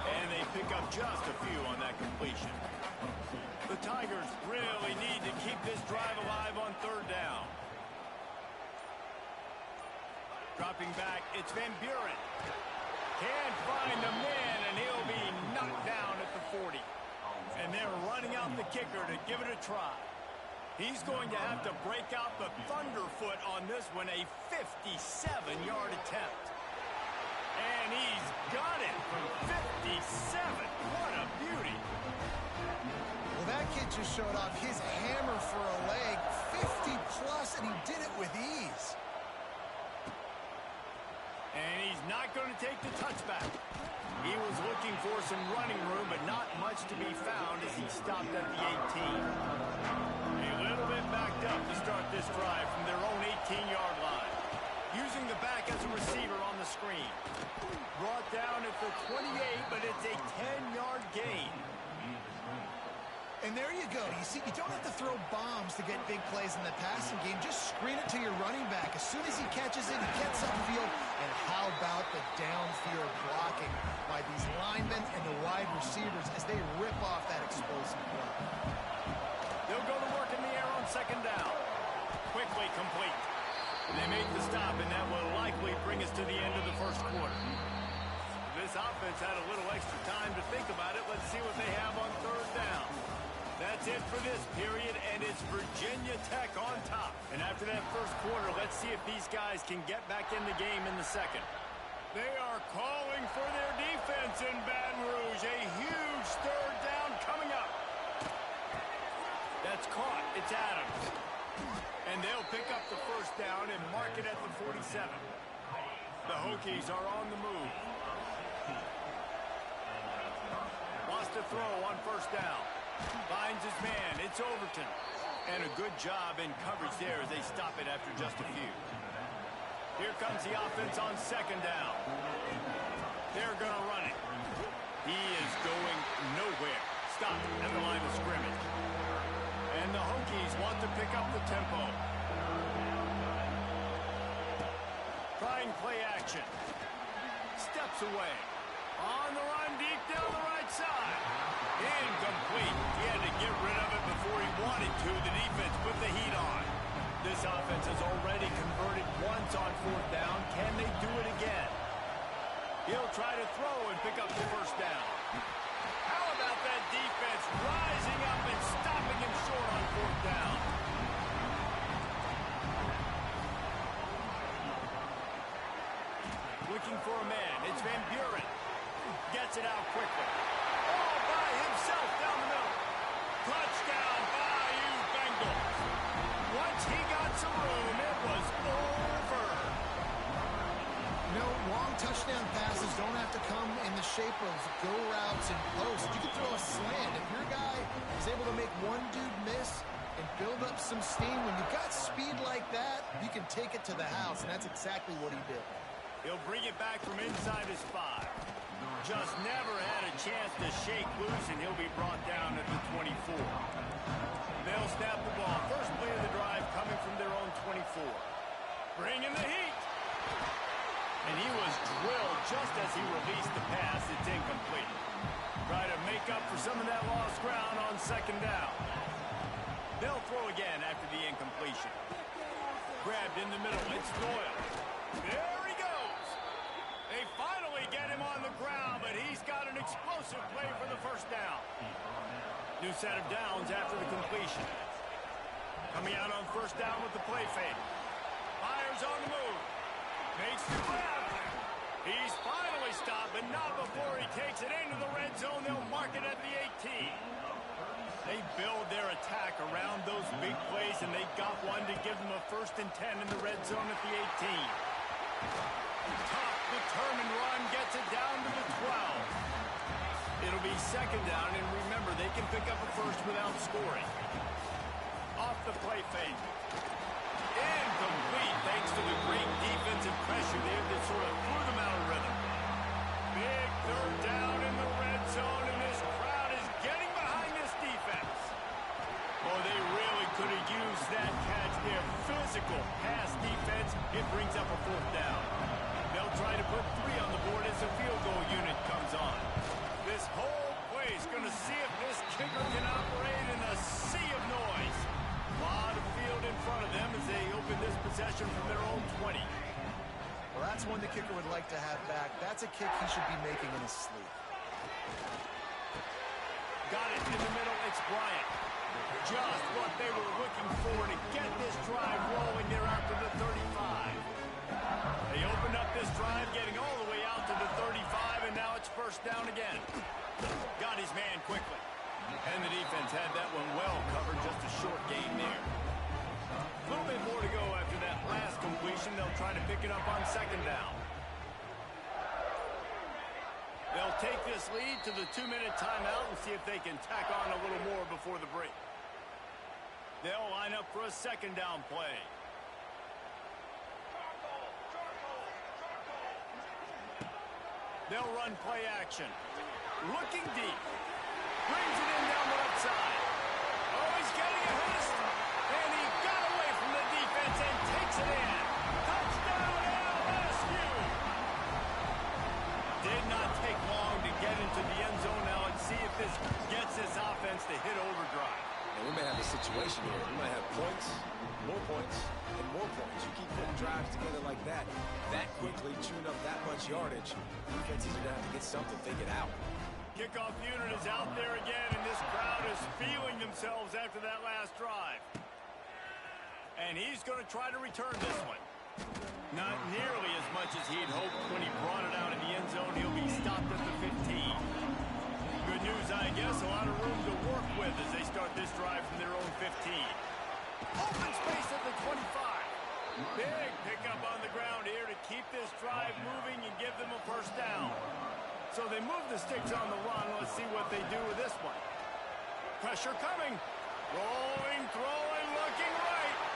And they pick up just a few on that completion. The Tigers really need to keep this drive alive on Dropping back, it's Van Buren. Can't find the man, and he'll be knocked down at the 40. And they're running out the kicker to give it a try. He's going to have to break out the thunderfoot on this one, a 57-yard attempt. And he's got it from 57. What a beauty. Well, that kid just showed off his hammer for a leg, 50-plus, and he did it with ease. And he's not going to take the touchback. He was looking for some running room, but not much to be found as he stopped at the 18. A little bit backed up to start this drive from their own 18-yard line. Using the back as a receiver on the screen. Brought down at the 28, but it's a 10-yard gain. And there you go. You see, you don't have to throw bombs to get big plays in the passing game. Just screen it to your running back. As soon as he catches it, he gets upfield. And how about the downfield blocking by these linemen and the wide receivers as they rip off that explosive block? They'll go to work in the air on second down. Quickly complete. They make the stop, and that will likely bring us to the end of the first quarter. This offense had a little extra time to think about it. Let's see what they have on third down. That's it for this period, and it's Virginia Tech on top. And after that first quarter, let's see if these guys can get back in the game in the second. They are calling for their defense in Baton Rouge. A huge third down coming up. That's caught. It's Adams. And they'll pick up the first down and mark it at the 47. The Hokies are on the move. Wants to throw on first down. Finds his man. It's Overton. And a good job in coverage there as they stop it after just a few. Here comes the offense on second down. They're going to run it. He is going nowhere. Stop at the line of scrimmage. And the Hokies want to pick up the tempo. Trying play action. Steps away. On the run deep down the right side. Incomplete. He had to get rid of it before he wanted to. The defense put the heat on. This offense has already converted once on fourth down. Can they do it again? He'll try to throw and pick up the first down. How about that defense rising up and stopping him short on fourth down? Looking for a man. It's Van Buren. Gets it out quickly. All by himself down the middle. Touchdown, Bayou Bengals. Once he got some room, it was over. No, long touchdown passes don't have to come in the shape of go routes and posts. You can throw a slant. If your guy is able to make one dude miss and build up some steam, when you've got speed like that, you can take it to the house, and that's exactly what he did. He'll bring it back from inside his 5. Just never had a chance to shake loose, and he'll be brought down at the 24. They'll snap the ball. First play of the drive coming from their own 24. Bringing the heat. And he was drilled just as he released the pass. It's incomplete. Try to make up for some of that lost ground on second down. They'll throw again after the incompletion. Grabbed in the middle. It's Doyle. There he goes. They finally get him on the ground, but he's got an explosive play for the first down. New set of downs after the completion. Coming out on first down with the play fake. Fires on the move. Makes the grab. He's finally stopped, but not before he takes it into the red zone. They'll mark it at the 18. They build their attack around those big plays, and they got one to give them a 1st and 10 in the red zone at the 18. Tough, determined run gets it down to the 12. It'll be second down, and remember, they can pick up a first without scoring. Off the play fake. Incomplete, thanks to the great defensive pressure there that sort of threw them out of rhythm. Big third down in the red zone, and this crowd is getting behind this defense. Oh, they really could have used that catch there. Physical pass defense. It brings up a 4th down. They'll try to put 3 on the board as the field goal unit comes on. This whole play is going to see if this kicker can operate in a sea of noise. A lot of field in front of them as they open this possession from their own 20. one the kicker would like to have back. That's a kick he should be making in his sleep. Got it in the middle. It's Bryant. Just what they were looking for to get this drive rolling there out to the 35. They opened up this drive, getting all the way out to the 35, and now it's first down again. Got his man quickly. And the defense had that one well covered, just a short gain there. A little bit more to go after that last completion. They'll try to pick it up on second down. They'll take this lead to the 2-minute timeout and see if they can tack on a little more before the break. They'll line up for a second down play. They'll run play action. Looking deep. Brings it in down the left side. Oh, he's getting a hit. And he got away from the defense and takes it in. Touchdown LSU. Did not take long to get into the end zone now and see if this gets this offense to hit overdrive. And we may have a situation here. We might have points, and more points. You keep putting drives together like that quickly, chewing up that much yardage. Defense is going to have to get something figured out. Kickoff unit is out there again, and this crowd is feeling themselves after that last drive. And he's going to try to return this one. Not nearly as much as he'd hoped when he brought it out in the end zone. He'll be stopped at the 15. Good news, I guess. A lot of room to work with as they start this drive from their own 15. Open space at the 25. Big pickup on the ground here to keep this drive moving and give them a first down. So they move the sticks on the run. Let's see what they do with this one. Pressure coming. Rolling, throwing, looking right.